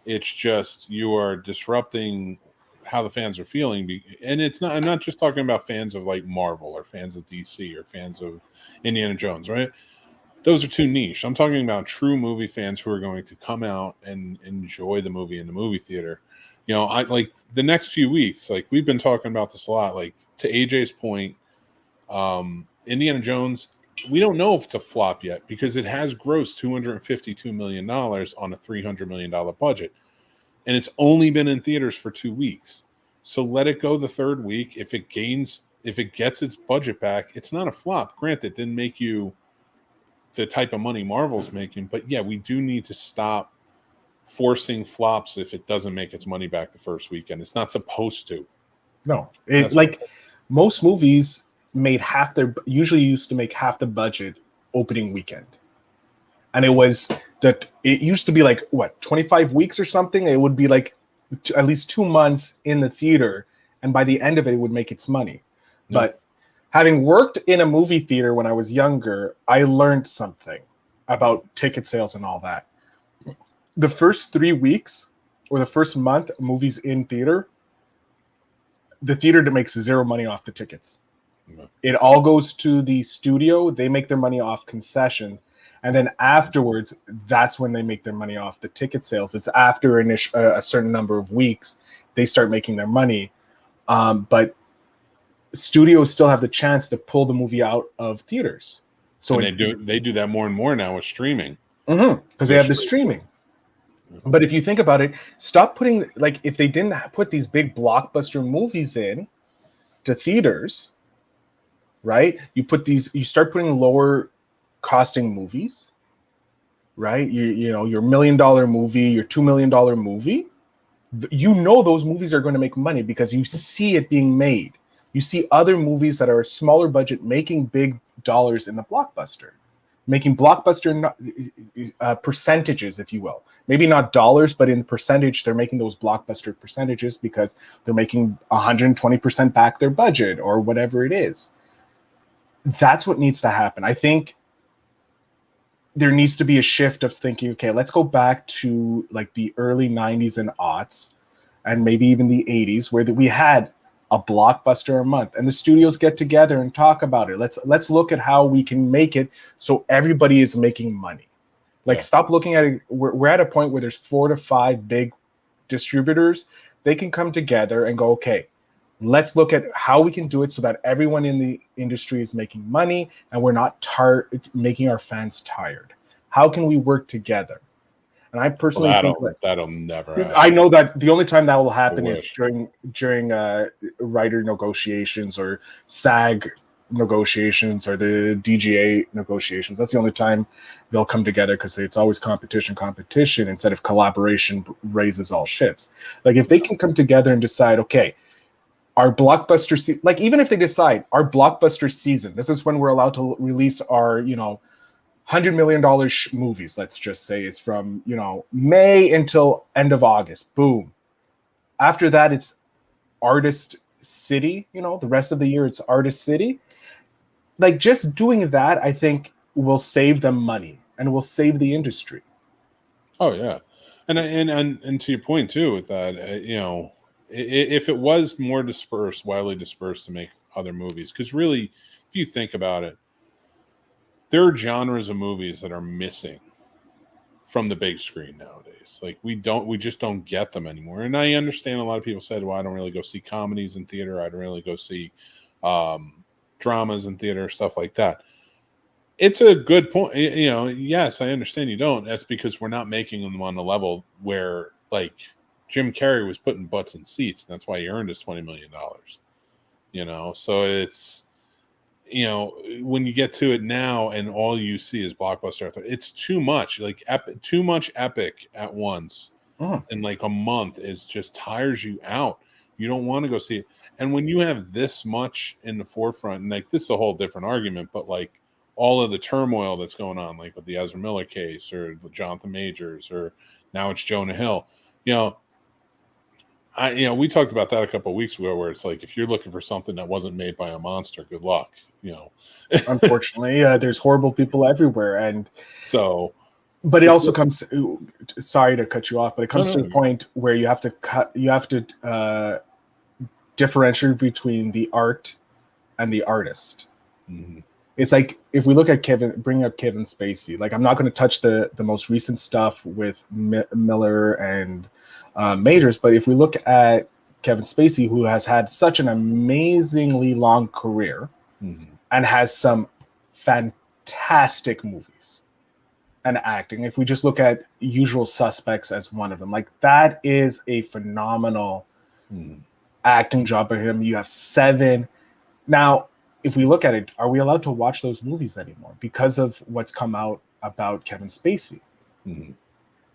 It's just you are disrupting how the fans are feeling, and it's not. I'm not just talking about fans of like Marvel or fans of DC or fans of Indiana Jones, right? Those are too niche. I'm talking about true movie fans who are going to come out and enjoy the movie in the movie theater. You know, I like the next few weeks. Like we've been talking about this a lot. Like to AJ's point, Indiana Jones. We don't know if it's a flop yet because it has grossed $252 million on a $300 million budget. And it's only been in theaters for 2 weeks. So let it go the third week. If it gets its budget back, it's not a flop. Granted, it didn't make you the type of money Marvel's making. But yeah, we do need to stop forcing flops if it doesn't make its money back the first weekend. It's not supposed to. No, it's like most movies usually used to make half the budget opening weekend. And it used to be like, what, 25 weeks or something? It would be like at least 2 months in the theater. And by the end of it, it would make its money. Yeah. But having worked in a movie theater when I was younger, I learned something about ticket sales and all that. The first 3 weeks or the first month, movies in theater, the theater makes zero money off the tickets. It all goes to the studio. They make their money off concession. And then afterwards, that's when they make their money off the ticket sales. It's after a certain number of weeks, they start making their money. But studios still have the chance to pull the movie out of theaters. So and they do that more and more now with streaming. Because they have the streaming. But if you think about it, stop putting, like, if they didn't put these big blockbuster movies in to theaters, right? You start putting lower costing movies, right? You know, your $1 million movie, your $2 million movie, you know those movies are going to make money because you see it being made. You see other movies that are a smaller budget making big dollars in the blockbuster, making blockbuster percentages, if you will. Maybe not dollars, but in percentage, they're making those blockbuster percentages because they're making 120% back their budget or whatever it is. That's what needs to happen. I think there needs to be a shift of thinking, okay, let's go back to like the early 90s and aughts, and maybe even the 80s, where we had a blockbuster a month, and the studios get together and talk about it. Let's look at how we can make it so everybody is making money. Like, stop looking at it. We're at a point where there's 4 to 5 big distributors. They can come together and go, okay, let's look at how we can do it so that everyone in the industry is making money and we're not making our fans tired. How can we work together? And I personally think that'll never happen. I know that the only time that will happen is during writer negotiations or SAG negotiations or the DGA negotiations. That's the only time they'll come together, because it's always competition instead of collaboration raises all ships. Like, if they can come together and decide, okay, our blockbuster like, even if they decide our blockbuster season, this is when we're allowed to release our, you know, $100 million movies, let's just say, is from, you know, May until end of August. Boom. After that, it's Artist City. You know, the rest of the year, it's Artist City. Like, just doing that, I think, will save them money and will save the industry. Oh yeah, and to your point too, with that, you know, if it was more widely dispersed to make other movies, because really, if you think about it, there are genres of movies that are missing from the big screen nowadays. Like, we just don't get them anymore. And I understand a lot of people said, well, I don't really go see comedies in theater. I don't really go see dramas in theater, stuff like that. It's a good point. You know, yes, I understand you don't. That's because we're not making them on the level where, like, Jim Carrey was putting butts in seats. And that's why he earned his $20 million. You know, so it's, you know, when you get to it now and all you see is blockbuster, it's too much, like too much epic at once. In like a month, it just tires you out. You don't want to go see it. And when you have this much in the forefront, and like, this is a whole different argument, but like all of the turmoil that's going on, like with the Ezra Miller case or the Jonathan Majors, or now it's Jonah Hill, you know, we talked about that a couple of weeks ago, where it's like, if you're looking for something that wasn't made by a monster, good luck. You know, unfortunately, there's horrible people everywhere, and so. But it also comes. Sorry to cut you off, but it comes to the point where you have to differentiate between the art and the artist. Mm-hmm. It's like, if we look at bring up Kevin Spacey. Like, I'm not going to touch the most recent stuff with Miller and Majors, but if we look at Kevin Spacey, who has had such an amazingly long career, and has some fantastic movies and acting. If we just look at Usual Suspects as one of them, like, that is a phenomenal acting job by him. You have 7. Now, if we look at it, are we allowed to watch those movies anymore because of what's come out about Kevin Spacey?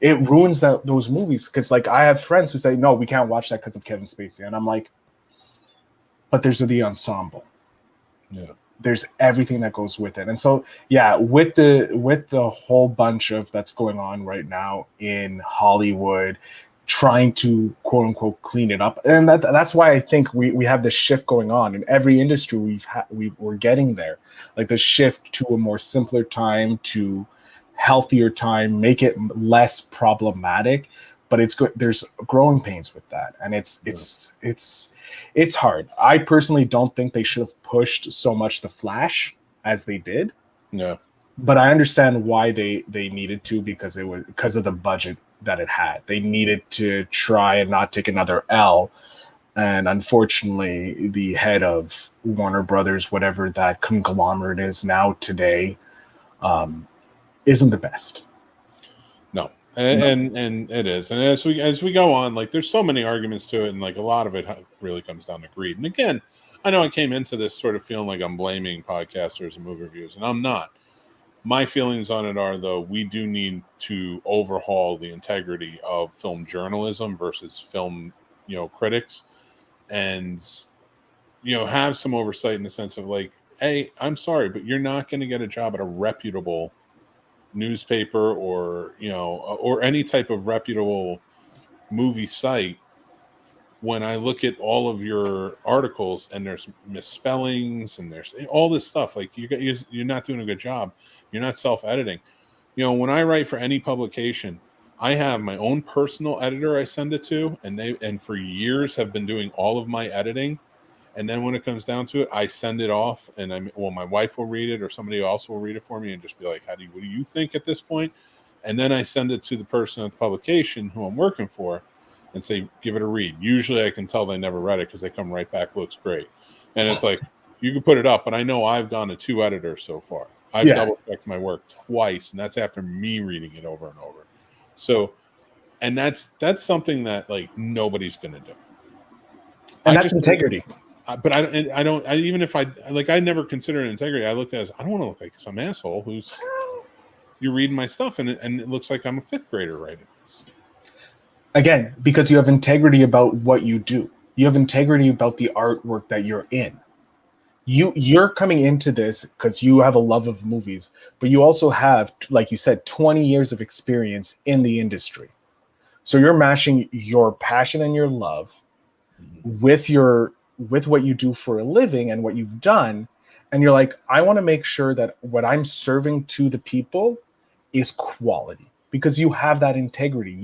It ruins those movies, because, like, I have friends who say, no, we can't watch that because of Kevin Spacey. And I'm like, but there's the ensemble. Yeah. There's everything that goes with it. And so, yeah, with the whole bunch of that's going on right now in Hollywood, trying to quote unquote clean it up. And that's why I think we have this shift going on in every industry. We're getting there, like the shift to a more simpler time, to healthier time, make it less problematic. But it's good. There's growing pains with that, and it's hard. I personally don't think they should have pushed so much The Flash as they did. Yeah. But I understand why they needed to, because of the budget that it had. They needed to try and not take another L. And unfortunately, the head of Warner Brothers, whatever that conglomerate is now today, isn't the best. No. And it is. And as we go on, like there's so many arguments to it, and like a lot of it really comes down to greed. And again, I know I came into this sort of feeling like I'm blaming podcasters and movie reviews, and I'm not. My feelings on it are, though, we do need to overhaul the integrity of film journalism versus film, critics, and have some oversight in the sense of like, hey, I'm sorry, but you're not going to get a job at a reputable newspaper or any type of reputable movie site when I look at all of your articles and there's misspellings and there's all this stuff. Like you're not doing a good job. You're not self-editing. When I write for any publication, I have my own personal editor I send it to, and for years have been doing all of my editing. And then when it comes down to it, I send it off, and my wife will read it, or somebody else will read it for me, and just be like, what do you think at this point? And then I send it to the person at the publication who I'm working for, and say, give it a read. Usually, I can tell they never read it because they come right back, looks great, and it's like you can put it up, but I know I've gone to 2 editors so far. I've double checked my work twice, and that's after me reading it over and over. So, and that's something that like nobody's going to do. And that's integrity. But I don't. Even if I never consider it integrity. I looked at it as I don't want to look like some asshole who's you're reading my stuff and it looks like I'm a 5th grader writing this. Again, because you have integrity about what you do. You have integrity about the artwork that you're in. You're coming into this because you have a love of movies, but you also have, like you said, 20 years of experience in the industry. So you're mashing your passion and your love with what you do for a living and what you've done. And you're like, I want to make sure that what I'm serving to the people is quality, because you have that integrity.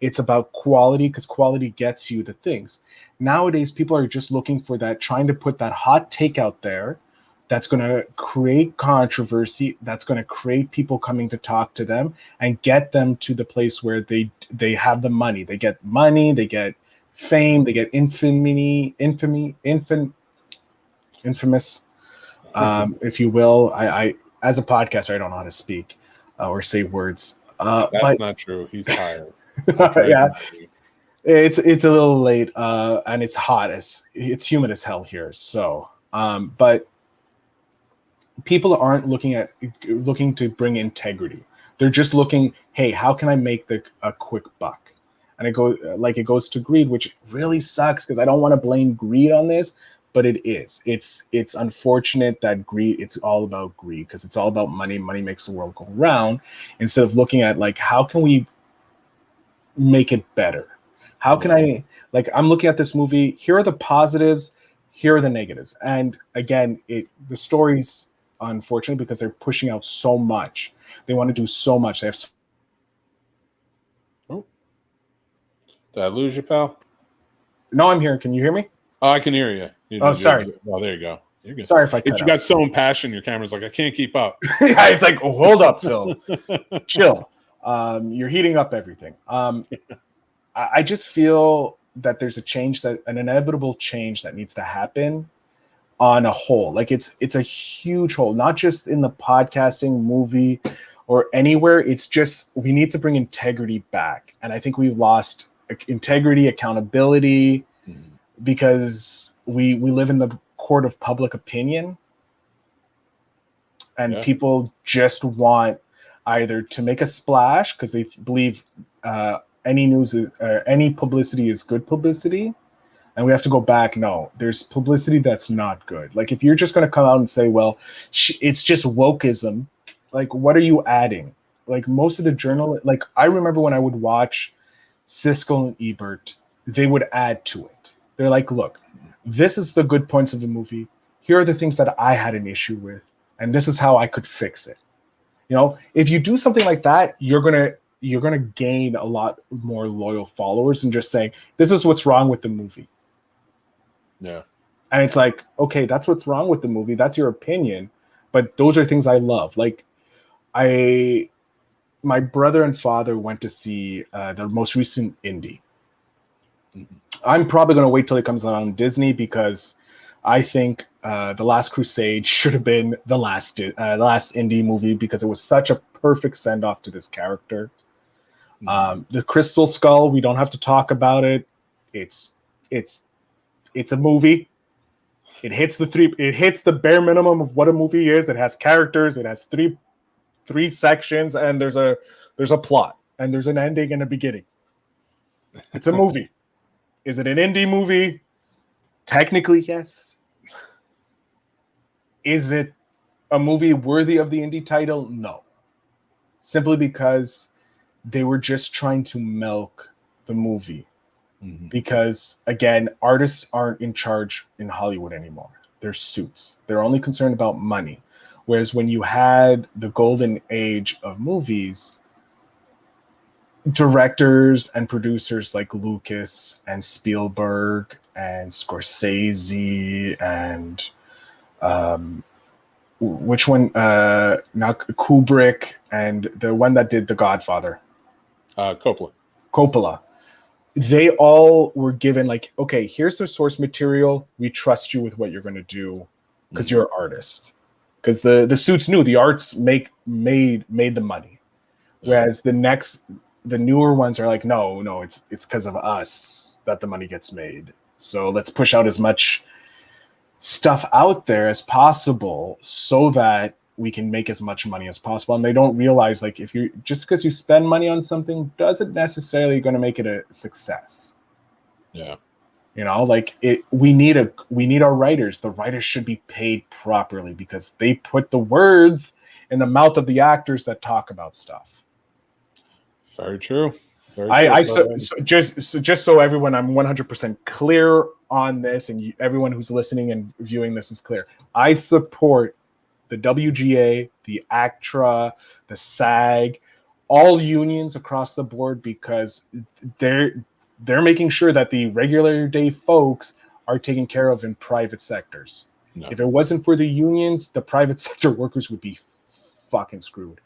It's about quality because quality gets you the things. Nowadays, people are just looking for that, trying to put that hot take out there that's going to create controversy, that's going to create people coming to talk to them and get them to the place where they have the money. They get money, they get fame, they get infamous, if you will. I as a podcaster, I don't know how to speak or say words. That's not true. He's tired. Yeah, it's a little late, and it's hot. It's humid as hell here. So, but people aren't looking to bring integrity. They're just looking, hey, how can I make a quick buck? And it goes to greed, which really sucks because I don't want to blame greed on this, but it is. It's unfortunate that greed. It's all about greed because it's all about money. Money makes the world go round. Instead of looking at like, how can we make it better? How can I'm looking at this movie. Here are the positives. Here are the negatives. And again, the story's unfortunate because they're pushing out so much. They want to do so much. They have. Did I lose you, pal? No, I'm here. Can you hear me? Oh, I can hear you. Sorry. Oh, there you go. You're good. Sorry if I cut out. You got so impassioned, your camera's like, I can't keep up. Yeah, it's like, hold up, Phil. Chill. You're heating up everything. I just feel that there's an inevitable change that needs to happen on a whole. Like it's a huge whole, not just in the podcasting, movie, or anywhere. It's just we need to bring integrity back, and I think we've lost integrity, accountability, because we live in the court of public opinion, and people just want either to make a splash because they believe any publicity is good publicity, and we have to go back. No, there's publicity that's not good. Like if you're just going to come out and say, well, it's just wokeism, like what are you adding? Like most of the journal, like I remember when I would watch Siskel and Ebert, they would add to it. They're like, look, this is the good points of the movie. Here are the things that I had an issue with, and this is how I could fix it. If you do something like that, you're gonna gain a lot more loyal followers than just saying, this is what's wrong with the movie. Yeah. And it's like, okay, that's what's wrong with the movie. That's your opinion. But those are things I love. Like my brother and father went to see the most recent indie. Mm-hmm. I'm probably going to wait till it comes out on Disney because I think The Last Crusade should have been the last indie movie because it was such a perfect send off to this character. Mm-hmm. The Crystal Skull, we don't have to talk about it. It's a movie. It hits the bare minimum of what a movie is. It has characters. It has three sections, and there's a plot, and there's an ending and a beginning. It's a movie. Is it an indie movie? Technically, yes. Is it a movie worthy of the indie title? No. Simply because they were just trying to milk the movie. Mm-hmm. Because, again, artists aren't in charge in Hollywood anymore. They're suits. They're only concerned about money. Whereas when you had the golden age of movies, directors and producers like Lucas and Spielberg and Scorsese and which one? Not Kubrick and the one that did The Godfather. Coppola. They all were given like, okay, here's the source material. We trust you with what you're going to do because you're an artist. Because the suits knew the arts made the money, whereas the newer ones are like, no, it's because of us that the money gets made. So let's push out as much stuff out there as possible so that we can make as much money as possible. And they don't realize like if you just because you spend money on something doesn't necessarily going to make it a success. Yeah. You know, like we need our writers. The writers should be paid properly because they put the words in the mouth of the actors that talk about stuff. Very true. Just so everyone, I'm 100% clear on this, and everyone who's listening and viewing this is clear. I support the WGA, the ACTRA, the SAG, all unions across the board because they're making sure that the regular day folks are taken care of in private sectors. No. If it wasn't for the unions, the private sector workers would be fucking screwed.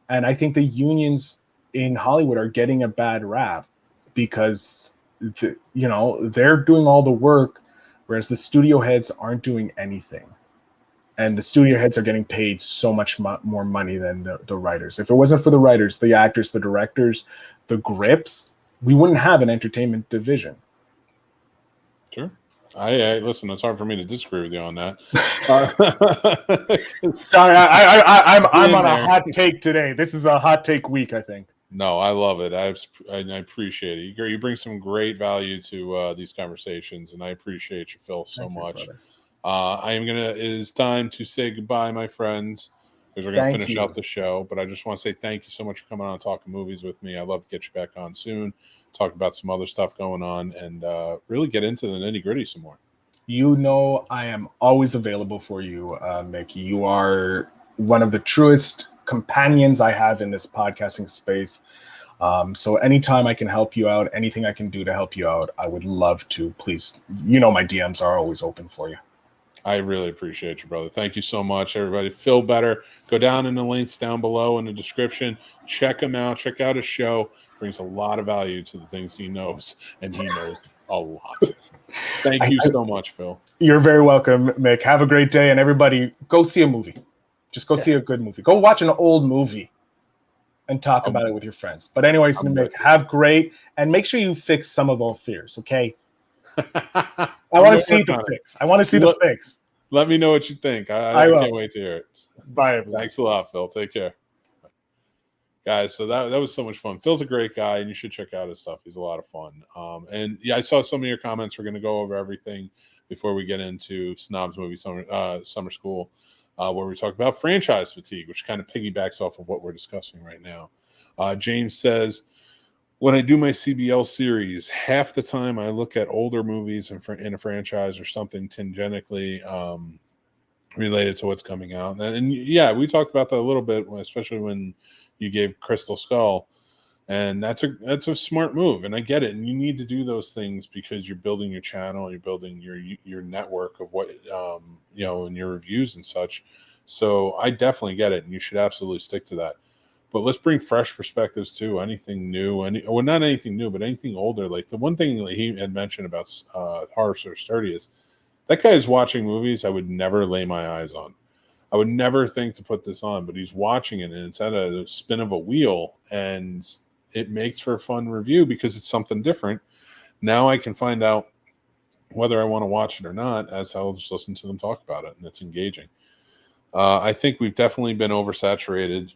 And I think the unions in Hollywood are getting a bad rap because, they're doing all the work, whereas the studio heads aren't doing anything. And the studio heads are getting paid so much more money than the writers. If it wasn't for the writers, the actors, the directors, the grips, we wouldn't have an entertainment division. Sure. I listen, it's hard for me to disagree with you on that. Sorry, I'm on a hot take today. This is a hot take week, I think. No, I love it. I appreciate it. You bring some great value to these conversations, and I appreciate you, Phil, so much. It is time to say goodbye, my friends, because we're going to finish out the show. But I just want to say thank you so much for coming on and talking movies with me. I'd love to get you back on soon, talk about some other stuff going on, and really get into the nitty-gritty some more. I am always available for you, Mick. You are one of the truest companions I have in this podcasting space. So anytime I can help you out, anything I can do to help you out, I would love to. Please, my DMs are always open for you. I really appreciate you, brother. Thank you so much, everybody. Feel better. Go down in the links down below in the description. Check him out. Check out his show. Brings a lot of value to the things he knows, and he knows a lot. Thank you so much, Phil. You're very welcome, Mick. Have a great day, and everybody, go see a movie. Just go see a good movie. Go watch an old movie and talk about it with your friends. But anyways, Mick, have great, and make sure you fix some of our fears, okay? I want to see the fix. I want to see the fix. Let me know what you think. I can't wait to hear it. Bye, everyone. Thanks a lot, Phil. Take care. Guys, so that was so much fun. Phil's a great guy, and you should check out his stuff. He's a lot of fun. And yeah, I saw some of your comments. We're going to go over everything before we get into Snobs Movie Summer School, where we talk about franchise fatigue, which kind of piggybacks off of what we're discussing right now. James says, when I do my CBL series, half the time I look at older movies in a franchise or something tangentially related to what's coming out. And yeah, we talked about that a little bit, especially when you gave Crystal Skull. And that's a smart move. And I get it. And you need to do those things because you're building your channel, you're building your network of what, and your reviews and such. So I definitely get it. And you should absolutely stick to that. But let's bring fresh perspectives too. Anything new, not anything new, but anything older. Like the one thing that he had mentioned about Horror Source 30 is that guy is watching movies I would never lay my eyes on. I would never think to put this on, but he's watching it, and it's at a spin of a wheel, and it makes for a fun review because it's something different. Now I can find out whether I want to watch it or not, as I'll just listen to them talk about it, and it's engaging. I think we've definitely been oversaturated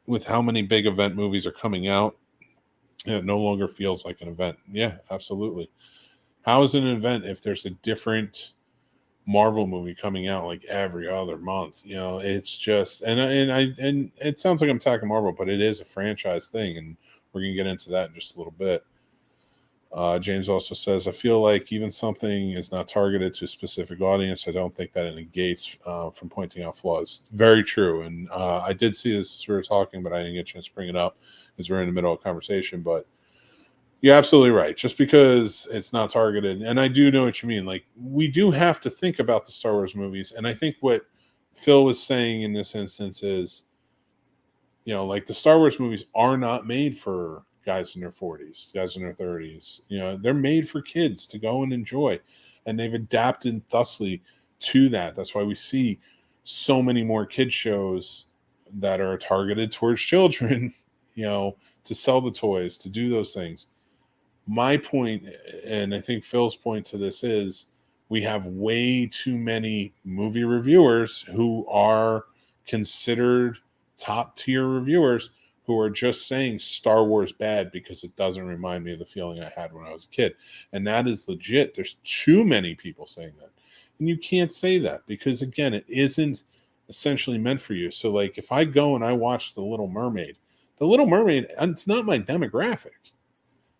with how many big event movies are coming out. It no longer feels like an event. Yeah, absolutely. How is it an event if there's a different Marvel movie coming out like every other month? You know, it's just and it sounds like I'm attacking Marvel, but it is a franchise thing, and we're gonna get into that in just a little bit. James also says, I feel like even something is not targeted to a specific audience, I don't think that it negates from pointing out flaws. Very true. And I did see this as we were talking, but I didn't get a chance to bring it up because we're in the middle of a conversation. But you're absolutely right. Just because it's not targeted, and I do know what you mean. Like, we do have to think about the Star Wars movies. And I think what Phil was saying in this instance is, you know, like the Star Wars movies are not made for guys in their 40s, guys in their 30s. You know, they're made for kids to go and enjoy, and they've adapted thusly to that. That's why we see so many more kid shows that are targeted towards children, you know, to sell the toys, to do those things. My point, and I think Phil's point to this, is we have way too many movie reviewers who are considered top tier reviewers who are just saying Star Wars bad because it doesn't remind me of the feeling I had when I was a kid. And that is legit. There's too many people saying that. And you can't say that because, again, it isn't essentially meant for you. So, like, if I go and I watch The Little Mermaid, it's not my demographic.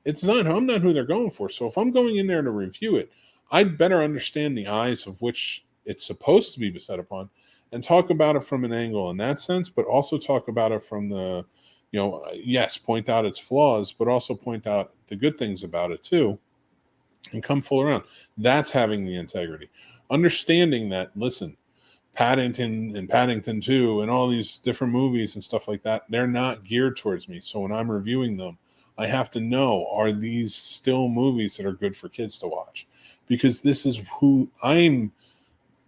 I'm not who they're going for. So if I'm going in there to review it, I'd better understand the eyes of which it's supposed to be beset upon and talk about it from an angle in that sense, but also talk about it from the, you know, yes, point out its flaws, but also point out the good things about it too, and come full around. That's having the integrity. Understanding that, listen, Paddington and Paddington 2 and all these different movies and stuff like that, they're not geared towards me. So when I'm reviewing them, I have to know, are these still movies that are good for kids to watch? Because this is who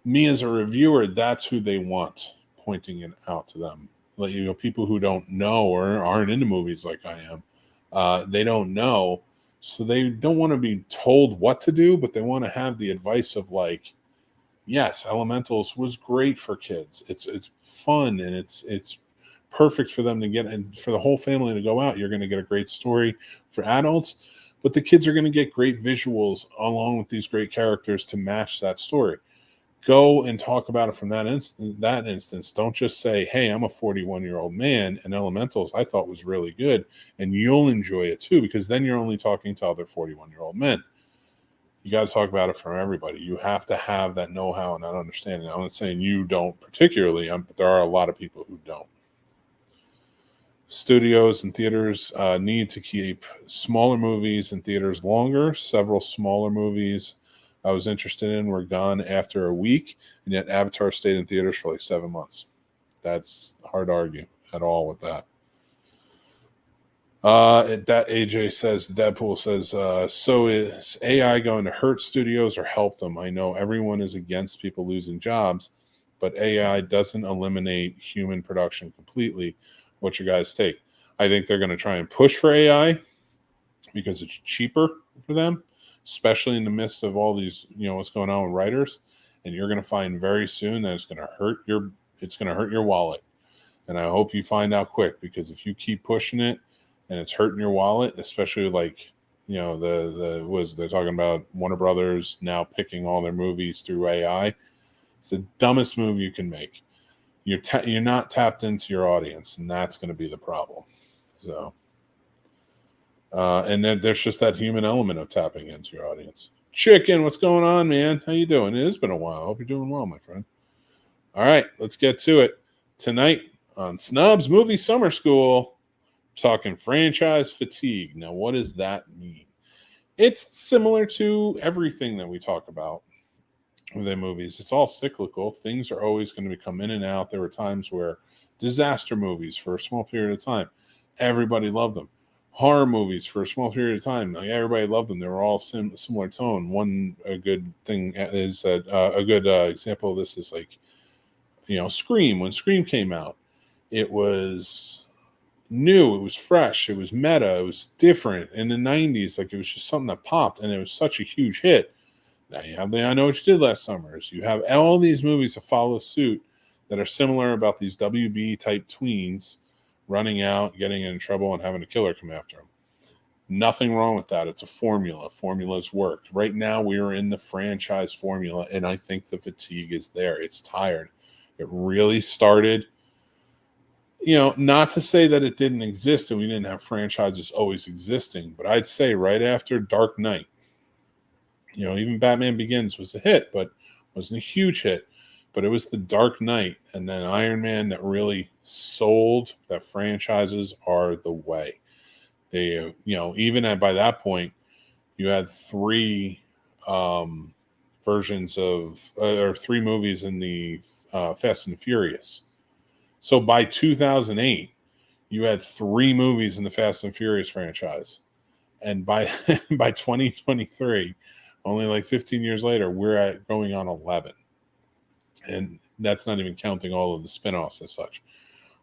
me as a reviewer, that's who they want, pointing it out to them. Like, you know, people who don't know or aren't into movies like I am, they don't know. So they don't want to be told what to do, but they want to have the advice of, like, yes, Elementals was great for kids. It's fun, and it's perfect for them to get, and for the whole family to go out. You're going to get a great story for adults, but the kids are going to get great visuals along with these great characters to match that story. Go and talk about it from that instance. Don't just say, hey, I'm a 41-year-old man, and Elementals I thought was really good, and you'll enjoy it too, because then you're only talking to other 41-year-old men. You got to talk about it from everybody. You have to have that know-how and that understanding. I'm not saying you don't particularly, but there are a lot of people who don't. Studios and theaters need to keep smaller movies in theaters longer. Several smaller movies I was interested in were gone after a week, and yet Avatar stayed in theaters for like 7 months. That's hard to argue at all with that. That AJ says, Deadpool says, so is AI going to hurt studios or help them? I know everyone is against people losing jobs, but AI doesn't eliminate human production completely. What's your guys' take? I think they're going to try and push for AI because it's cheaper for them, especially in the midst of all these, you know, what's going on with writers. And you're going to find very soon that it's going to hurt your wallet. And I hope you find out quick, because if you keep pushing it and it's hurting your wallet, especially like, you know, they're talking about Warner Brothers now picking all their movies through AI. It's the dumbest move you can make. You're not tapped into your audience, and that's going to be the problem. So, and then there's just that human element of tapping into your audience. Chicken, what's going on, man? How you doing? It has been a while. I hope you're doing well, my friend. All right, let's get to it. Tonight on Snobs Movie Summer School, talking franchise fatigue. Now, what does that mean? It's similar to everything that we talk about with the movies. It's all cyclical. Things are always going to come in and out. There were times where Disaster movies for a small period of time. Everybody loved them. Horror movies for a small period of time. Like everybody loved them. They were all similar tone. A good thing is that a good example of this is like, Scream. When Scream came out, it was new, it was fresh, it was meta, it was different. In the 90s, like it was just something that popped, and it was such a huge hit. Now you have the I Know What You Did Last Summer. You have all these movies that follow suit that are similar about these WB type tweens running out, getting in trouble, and having a killer come after them. Nothing wrong with that. It's a formula. Formulas work. Right now we are in the franchise formula, and I think the fatigue is there. It's tired. It really started, not to say that it didn't exist and we didn't have franchises always existing, but I'd say right after Dark Knight, even Batman Begins was a hit, but wasn't a huge hit. But it was the Dark Knight and then Iron Man that really sold that franchises are the way. They, even by that point, you had three versions of, or three movies in the Fast and Furious. So by 2008, you had three movies in the Fast and Furious franchise. And by 2023, only like 15 years later, we're going on 11. And that's not even counting all of the spinoffs as such.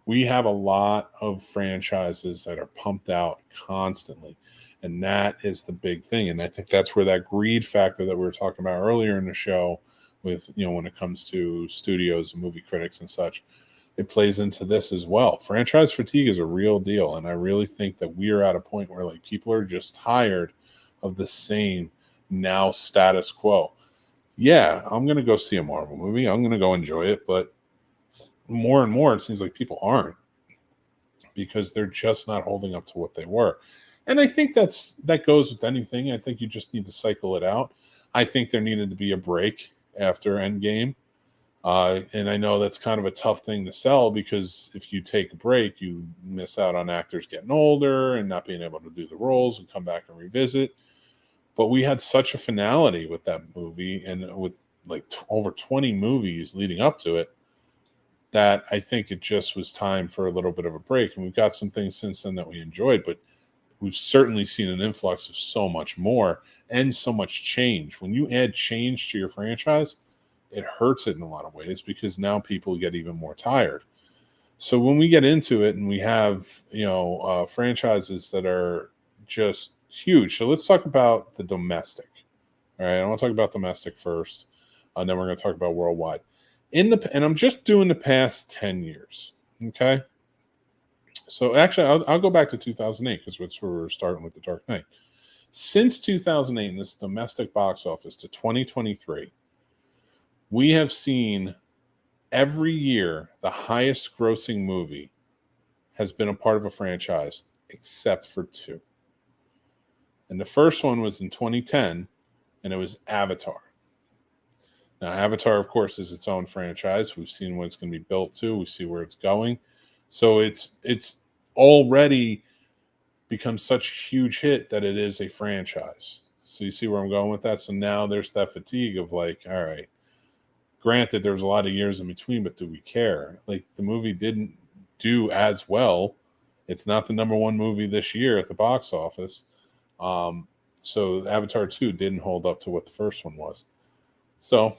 We have a lot of franchises that are pumped out constantly. And that is the big thing. And I think that's where that greed factor that we were talking about earlier in the show with, when it comes to studios and movie critics and such, it plays into this as well. Franchise fatigue is a real deal. And I really think that we are at a point where like people are just tired of the same now status quo. Yeah, I'm going to go see a Marvel movie. I'm going to go enjoy it. But more and more, it seems like people aren't, because they're just not holding up to what they were. And I think that goes with anything. I think you just need to cycle it out. I think there needed to be a break after Endgame. And I know that's kind of a tough thing to sell, because if you take a break, you miss out on actors getting older and not being able to do the roles and come back and revisit. But we had such a finality with that movie, and with like over 20 movies leading up to it, that I think it just was time for a little bit of a break. And we've got some things since then that we enjoyed, but we've certainly seen an influx of so much more and so much change. When you add change to your franchise, it hurts it in a lot of ways, because now people get even more tired. So when we get into it and we have, franchises that are just huge. So let's talk about the domestic. All right. I want to talk about domestic first, and then we're going to talk about worldwide. And I'm just doing the past 10 years. Okay. So actually, I'll go back to 2008, because that's where we're starting with the Dark Knight. Since 2008, in this domestic box office to 2023, we have seen every year the highest grossing movie has been a part of a franchise, except for two. And the first one was in 2010, and it was Avatar. Now, Avatar, of course, is its own franchise. We've seen what it's going to be built to. We see where it's going. So it's already become such a huge hit that it is a franchise. So you see where I'm going with that? So now there's that fatigue of like, all right, granted, there's a lot of years in between, but do we care? Like, the movie didn't do as well. It's not the number one movie this year at the box office. So Avatar 2 didn't hold up to what the first one was. So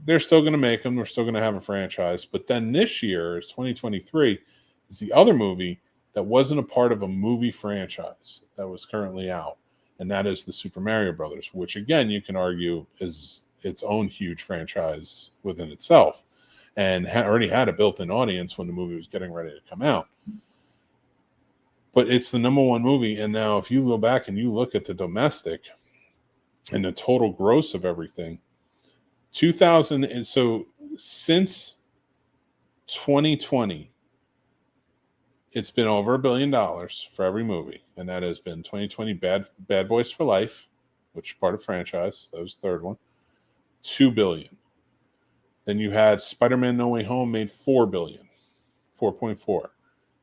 they're still going to make them. We're still going to have a franchise. But then this year, is 2023, is the other movie that wasn't a part of a movie franchise that was currently out. And that is the Super Mario Brothers, which, again, you can argue is its own huge franchise within itself, and already had a built-in audience when the movie was getting ready to come out. But it's the number one movie. And now if you go back and you look at the domestic and the total gross of everything, 2000, so since 2020, it's been over $1 billion for every movie. And that has been 2020 Bad Boys for Life, which is part of franchise. That was the third one. $2 billion. Then you had Spider-Man No Way Home made $4 billion, 4.4.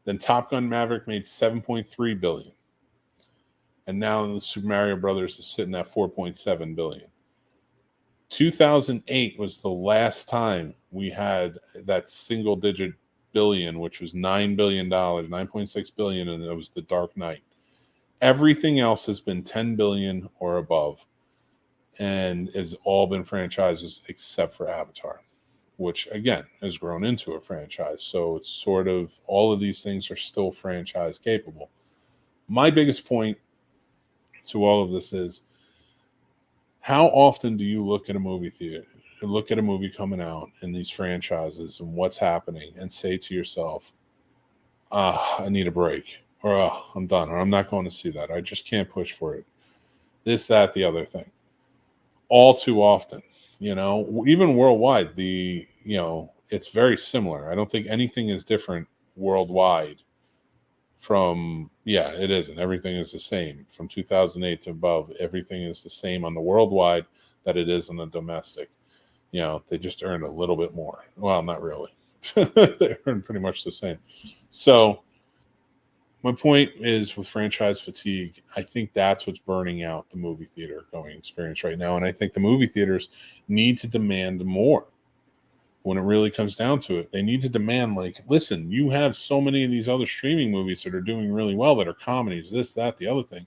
Then Top Gun Maverick made $7.3 billion. And now the Super Mario Brothers is sitting at $4.7 billion. 2008 was the last time we had that single-digit billion, which was $9 billion, 9.6 billion, and it was The Dark Knight. Everything else has been 10 billion or above, and has all been franchises except for Avatar, which again has grown into a franchise. So it's sort of all of these things are still franchise capable. My biggest point to all of this is, how often do you look at a movie theater, look at a movie coming out in these franchises and what's happening, and say to yourself, I need a break, or I'm done, or I'm not going to see that. I just can't push for it. This, that, the other thing. All too often, even worldwide, it's very similar. I don't think anything is different worldwide from, it isn't. Everything is the same from 2008 to above. Everything is the same on the worldwide that it is on the domestic. They just earned a little bit more. Well, not really. They earned pretty much the same. So my point is, with franchise fatigue, I think that's what's burning out the movie theater going experience right now. And I think the movie theaters need to demand more. When it really comes down to it, they need to demand, like, listen, you have so many of these other streaming movies that are doing really well, that are comedies, this, that, the other thing,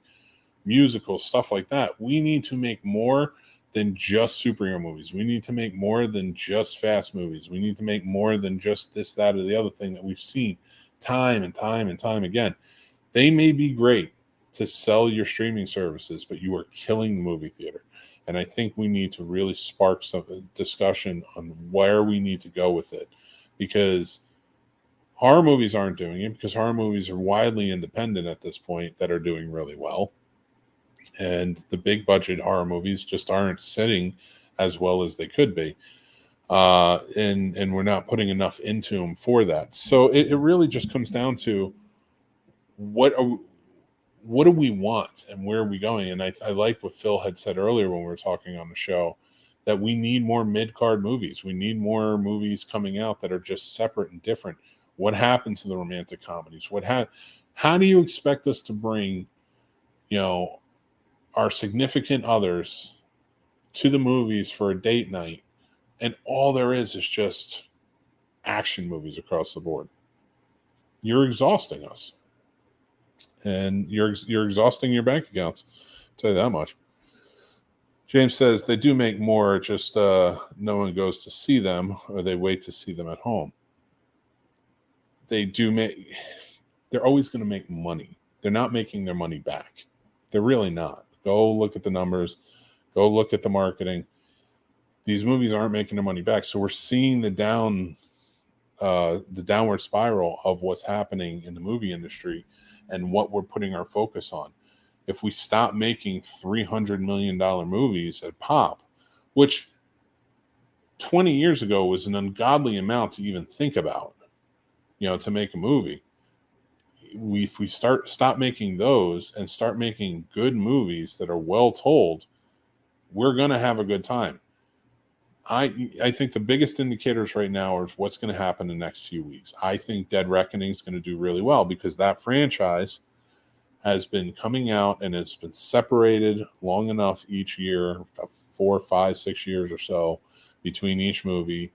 musicals, stuff like that. We need to make more than just superhero movies. We need to make more than just fast movies. We need to make more than just this, that, or the other thing that we've seen time and time and time again. They may be great to sell your streaming services, but you are killing the movie theater. And I think we need to really spark some discussion on where we need to go with it, because horror movies aren't doing it, because horror movies are widely independent at this point that are doing really well. And the big budget horror movies just aren't sitting as well as they could be. And we're not putting enough into them for that. So it really just comes down to, what do we want and where are we going? And I like what Phil had said earlier when we were talking on the show, that we need more mid-card movies. We need more movies coming out that are just separate and different. What happened to the romantic comedies? How do you expect us to bring, our significant others to the movies for a date night, and all there is just action movies across the board? You're exhausting us. And you're exhausting your bank accounts. I'll tell you that much. James says they do make more, just no one goes to see them, or they wait to see them at home. They're always going to make money. They're not making their money back. They're really not. Go look at the numbers. Go look at the marketing. These movies aren't making their money back. So we're seeing the downward spiral of what's happening in the movie industry and what we're putting our focus on. If we stop making $300 million movies at pop, which 20 years ago was an ungodly amount to even think about, to make a movie. If we stop making those and start making good movies that are well told, we're going to have a good time. I think the biggest indicators right now are what's going to happen in the next few weeks. I think Dead Reckoning is going to do really well, because that franchise has been coming out and it's been separated long enough each year, 4, 5, 6 years or so between each movie.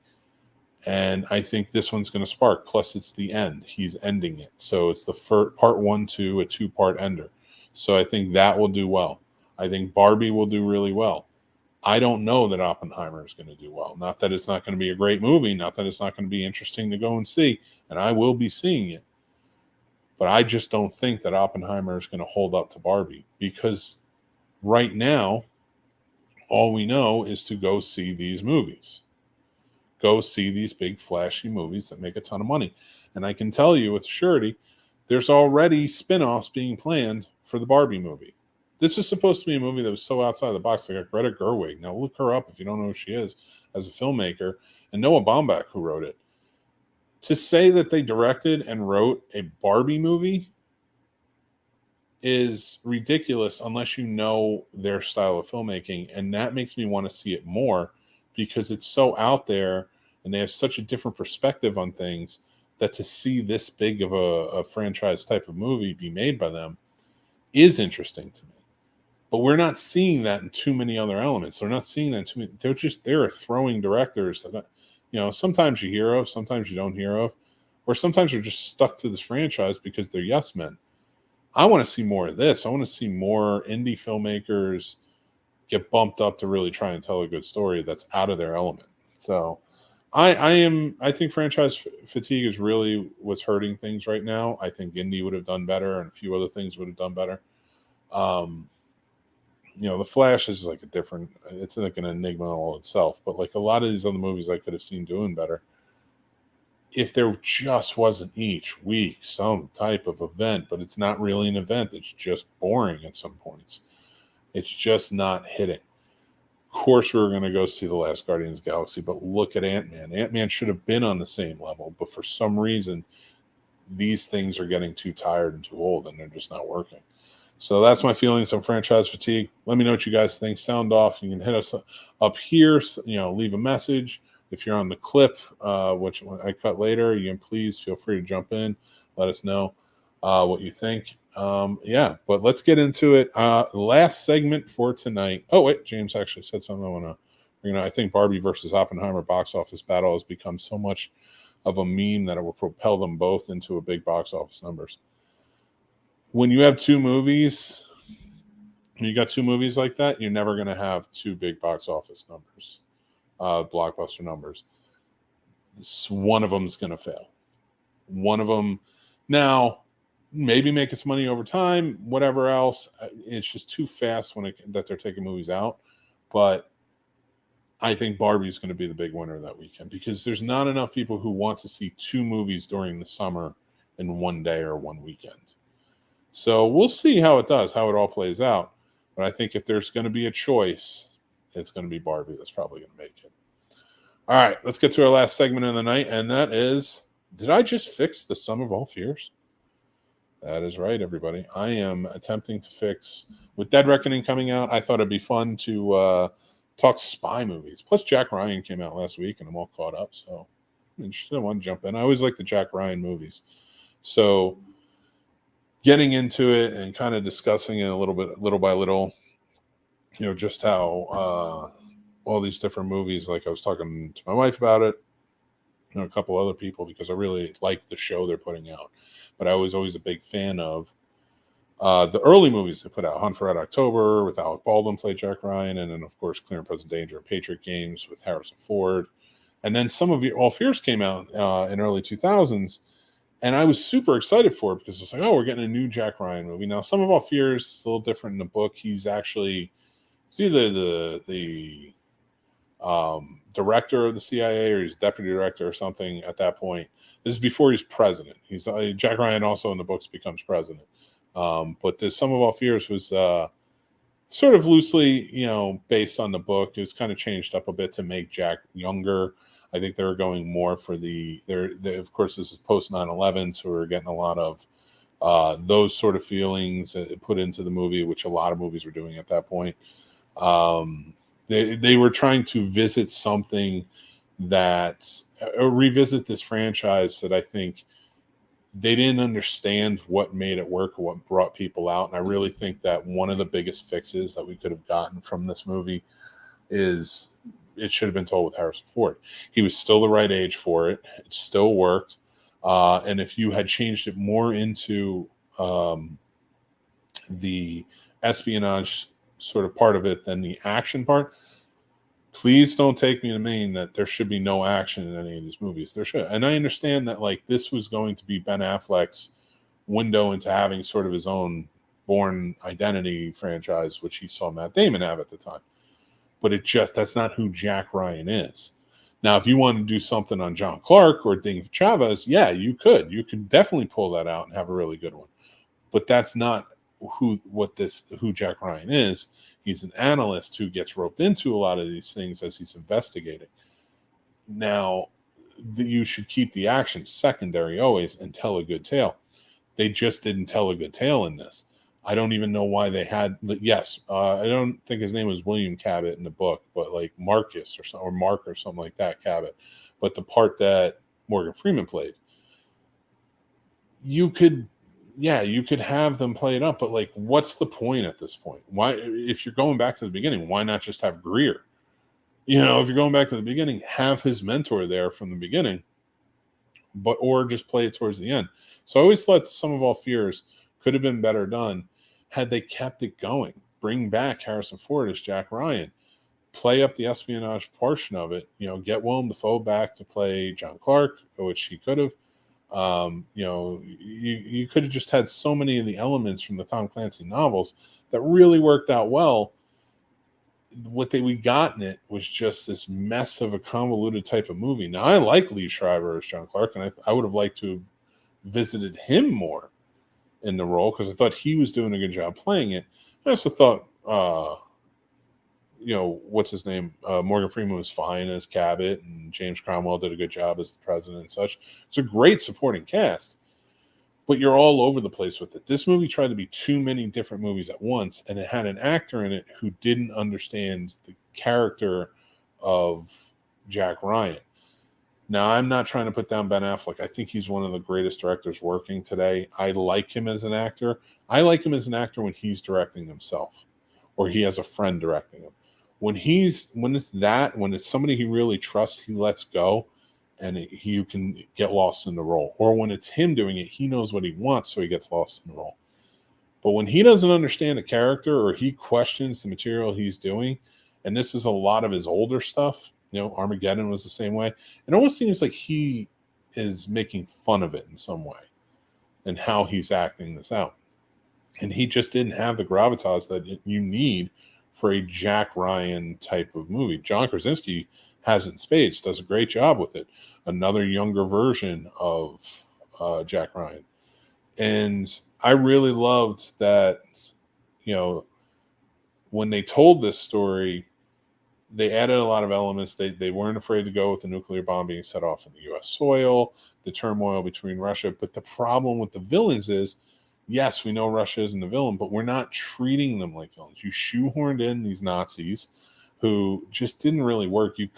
And I think this one's going to spark. Plus, it's the end. He's ending it. So it's the first, part 1, 2, a 2-part ender. So I think that will do well. I think Barbie will do really well. I don't know that Oppenheimer is going to do well. Not that it's not going to be a great movie. Not that it's not going to be interesting to go and see. And I will be seeing it. But I just don't think that Oppenheimer is going to hold up to Barbie. Because right now, all we know is to go see these movies. Go see these big flashy movies that make a ton of money. And I can tell you with surety, there's already spin-offs being planned for the Barbie movie. This was supposed to be a movie that was so outside the box. Like Greta Gerwig. Now look her up if you don't know who she is as a filmmaker. And Noah Baumbach, who wrote it. To say that they directed and wrote a Barbie movie is ridiculous unless you know their style of filmmaking. And that makes me want to see it more, because it's so out there and they have such a different perspective on things, that to see this big of a franchise type of movie be made by them is interesting to me. But we're not seeing that in too many other elements. They're not seeing that in too many. They're throwing directors that, sometimes you hear of, sometimes you don't hear of. or sometimes they're just stuck to this franchise because they're yes men. I want to see more of this. I want to see more indie filmmakers get bumped up to really try and tell a good story that's out of their element. So I think franchise fatigue is really what's hurting things right now. I think indie would have done better, and a few other things would have done better. The Flash is like it's like an enigma all itself, but like a lot of these other movies I could have seen doing better if there just wasn't each week some type of event. But it's not really an event. It's just boring at some points. It's just not hitting. Of course, we were going to go see The Last Guardians of the Galaxy, but look at Ant-Man. Ant-Man should have been on the same level, but for some reason, these things are getting too tired and too old, and they're just not working. So that's my feelings on franchise fatigue. Let me know what you guys think. Sound off. You can hit us up here. Leave a message. If you're on the clip, which I cut later, you can please feel free to jump in. Let us know what you think. But let's get into it. Last segment for tonight. Oh, wait, James actually said something I want to I think Barbie versus Oppenheimer box office battle has become so much of a meme that it will propel them both into a big box office numbers. When you have two movies like that, you're never going to have two big box office numbers, blockbuster numbers. One of them is going to fail. One of them now maybe make its money over time, whatever else. It's just too fast that they're taking movies out. But I think Barbie's going to be the big winner that weekend because there's not enough people who want to see two movies during the summer in one day or one weekend. So we'll see how it all plays out. But I think if there's going to be a choice, it's going to be Barbie that's probably going to make it. All right, let's get to our last segment of the night, and that is, did I just fix the sum of all fears? That is right, everybody. I am attempting to fix, with Dead Reckoning coming out, I thought it'd be fun to talk spy movies. Plus, Jack Ryan came out last week, and I'm all caught up, so I'm interested. I want to jump in. I always like the Jack Ryan movies. So getting into it and kind of discussing it a little by little, just how all these different movies, like I was talking to my wife about it, a couple other people, because I really like the show they're putting out. But I was always a big fan of the early movies they put out. Hunt for Red October with Alec Baldwin played Jack Ryan, and then, of course, Clear and Present Danger and Patriot Games with Harrison Ford. And then some of All Fears came out in early 2000s, and I was super excited for it because it's like, oh, we're getting a new Jack Ryan movie. Now, Some of All Fears is a little different in the book. He's either the director of the CIA or he's deputy director or something at that point. This is before he's president. He's Jack Ryan also in the books becomes president. But the Sum of All Fears was sort of loosely, based on the book. It was kind of changed up a bit to make Jack younger. I think they were going more for of course, this is post 9/11, so we're getting a lot of those sort of feelings put into the movie, which a lot of movies were doing at that point. They were trying to visit something revisit this franchise that I think they didn't understand what made it work or what brought people out. And I really think that one of the biggest fixes that we could have gotten from this movie is it should have been told with Harrison Ford. He was still the right age for it. It still worked. And if you had changed it more into the espionage sort of part of it than the action part, please don't take me to mean that there should be no action in any of these movies. There should. And I understand that this was going to be Ben Affleck's window into having sort of his own Bourne Identity franchise, which he saw Matt Damon have at the time. But that's not who Jack Ryan is. Now, if you want to do something on John Clark or Dave Chavez, yeah, you could. You could definitely pull that out and have a really good one. But that's not who Jack Ryan is. He's an analyst who gets roped into a lot of these things as he's investigating. Now, you should keep the action secondary always and tell a good tale. They just didn't tell a good tale in this. I don't even know why they had. Yes, I don't think his name was William Cabot in the book, but like Marcus or Mark or something like that, Cabot. But the part that Morgan Freeman played, you could have them play it up, but what's the point at this point? Why, if you're going back to the beginning, why not just have Greer? If you're going back to the beginning, have his mentor there from the beginning, or just play it towards the end. So I always thought Sum of All Fears could have been better done had they kept it going. Bring back Harrison Ford as Jack Ryan. Play up the espionage portion of it. Get Willem Dafoe back to play John Clark, which he could have. You could have just had so many of the elements from the Tom Clancy novels that really worked out well. What we got in it was just this mess of a convoluted type of movie. Now, I like Lee Schreiber as John Clark, and I would have liked to have visited him more in the role because I thought he was doing a good job playing it. I also thought, what's his name? Morgan Freeman was fine as Cabot, and James Cromwell did a good job as the president and such. It's a great supporting cast, but you're all over the place with it. This movie tried to be too many different movies at once, and it had an actor in it who didn't understand the character of Jack Ryan. Now, I'm not trying to put down Ben Affleck. I think he's one of the greatest directors working today. I like him as an actor. I like him as an actor when he's directing himself or he has a friend directing him. When it's somebody he really trusts, he lets go and you can get lost in the role. Or when it's him doing it, he knows what he wants, so he gets lost in the role. But when he doesn't understand a character or he questions the material he's doing, and this is a lot of his older stuff, Armageddon was the same way. It almost seems like he is making fun of it in some way and how he's acting this out. And he just didn't have the gravitas that you need for a Jack Ryan type of movie. John Krasinski has it in spades, does a great job with it. Another younger version of Jack Ryan. And I really loved that, when they told this story, they added a lot of elements. They weren't afraid to go with the nuclear bomb being set off in the U.S. soil, the turmoil between Russia. But the problem with the villains is, yes, we know Russia isn't the villain, but we're not treating them like villains. You shoehorned in these Nazis who just didn't really work. You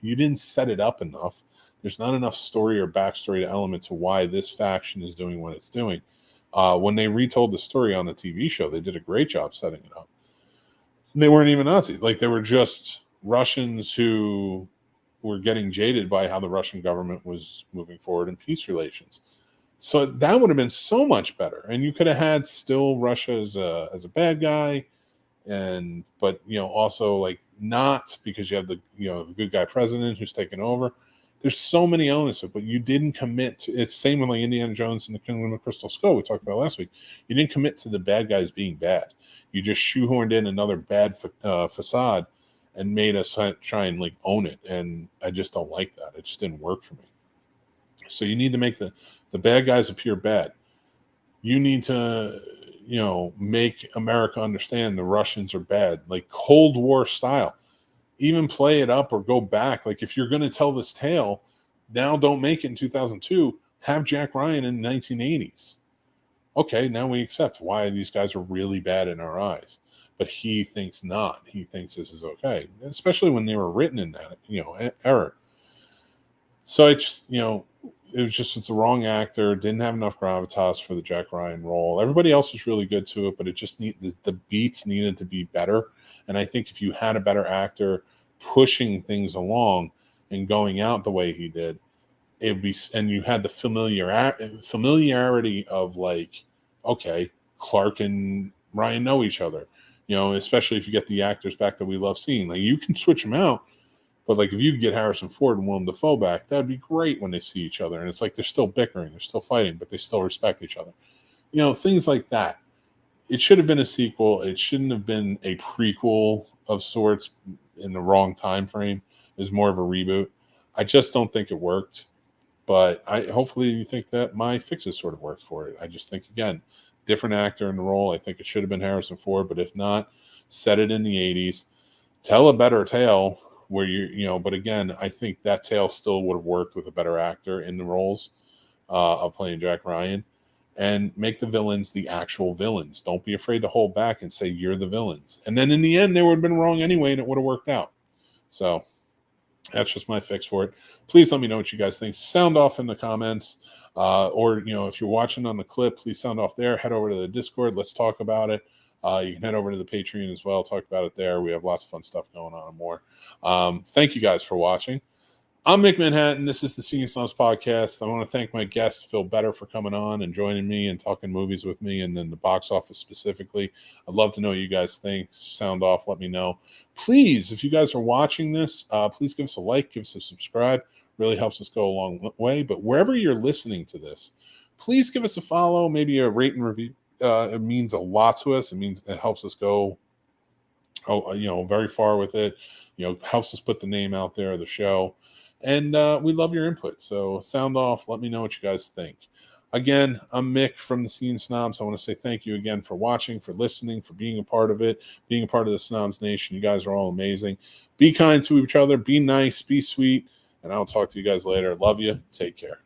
didn't set it up enough. There's not enough story or backstory to element to why this faction is doing what it's doing. When they retold the story on the TV show, they did a great job setting it up. And they weren't even Nazis. Like, they were just Russians who were getting jaded by how the Russian government was moving forward in peace relations. So that would have been so much better. And you could have had still Russia as a bad guy, but also like not, because you have the good guy president who's taken over. There's so many elements of it, but you didn't commit to it's same with like Indiana Jones and the Kingdom of Crystal Skull we talked about last week. You didn't commit to the bad guys being bad. You just shoehorned in another bad facade and made us try and like own it. And I just don't like that. It just didn't work for me. So you need to make the bad guys appear bad. You need to, make America understand the Russians are bad, like Cold War style. Even play it up or go back. Like, if you're going to tell this tale, now don't make it in 2002. Have Jack Ryan in the 1980s. Okay, now we accept why these guys are really bad in our eyes. But he thinks not. He thinks this is okay, especially when they were written in that, era. So it's the wrong actor. Didn't have enough gravitas for the Jack Ryan role. Everybody else was really good to it, but it just the beats needed to be better. And I think if you had a better actor pushing things along and going out the way he did, it'd be, and you had the familiarity of like, okay, Clark and Ryan know each other, especially if you get the actors back that we love seeing. Like, you can switch them out, but like if you could get Harrison Ford and Willem Dafoe back, that'd be great when they see each other. And it's like they're still bickering, they're still fighting, but they still respect each other. Things like that. It should have been a sequel. It shouldn't have been a prequel of sorts in the wrong time frame. It's more of a reboot. I just don't think it worked. But hopefully you think that my fixes sort of worked for it. I just think, again, different actor in the role. I think it should have been Harrison Ford, but if not, set it in the 80s. Tell a better tale where but again, I think that tale still would have worked with a better actor in the roles of playing Jack Ryan. And make the villains the actual villains. Don't be afraid to hold back and say you're the villains. And then in the end, they would have been wrong anyway, and it would have worked out. So that's just my fix for it. Please let me know what you guys think. Sound off in the comments. Or, if you're watching on the clip, please sound off there. Head over to the Discord. Let's talk about it. You can head over to the Patreon as well. Talk about it there. We have lots of fun stuff going on and more. Thank you guys for watching. I'm Mick Manhattan. This is the Scene Snobs Podcast. I want to thank my guest, Phil Better, for coming on and joining me and talking movies with me, and then the box office specifically. I'd love to know what you guys think. Sound off, let me know. Please, if you guys are watching this, please give us a like, give us a subscribe. Really helps us go a long way. But wherever you're listening to this, please give us a follow, maybe a rate and review. It means a lot to us. It helps us go, very far with it. Helps us put the name out there of the show. And we love your input. So sound off. Let me know what you guys think. Again, I'm Mick from the Scene Snobs. I want to say thank you again for watching, for listening, for being a part of it, being a part of the Snobs Nation. You guys are all amazing. Be kind to each other. Be nice. Be sweet. And I'll talk to you guys later. Love you. Take care.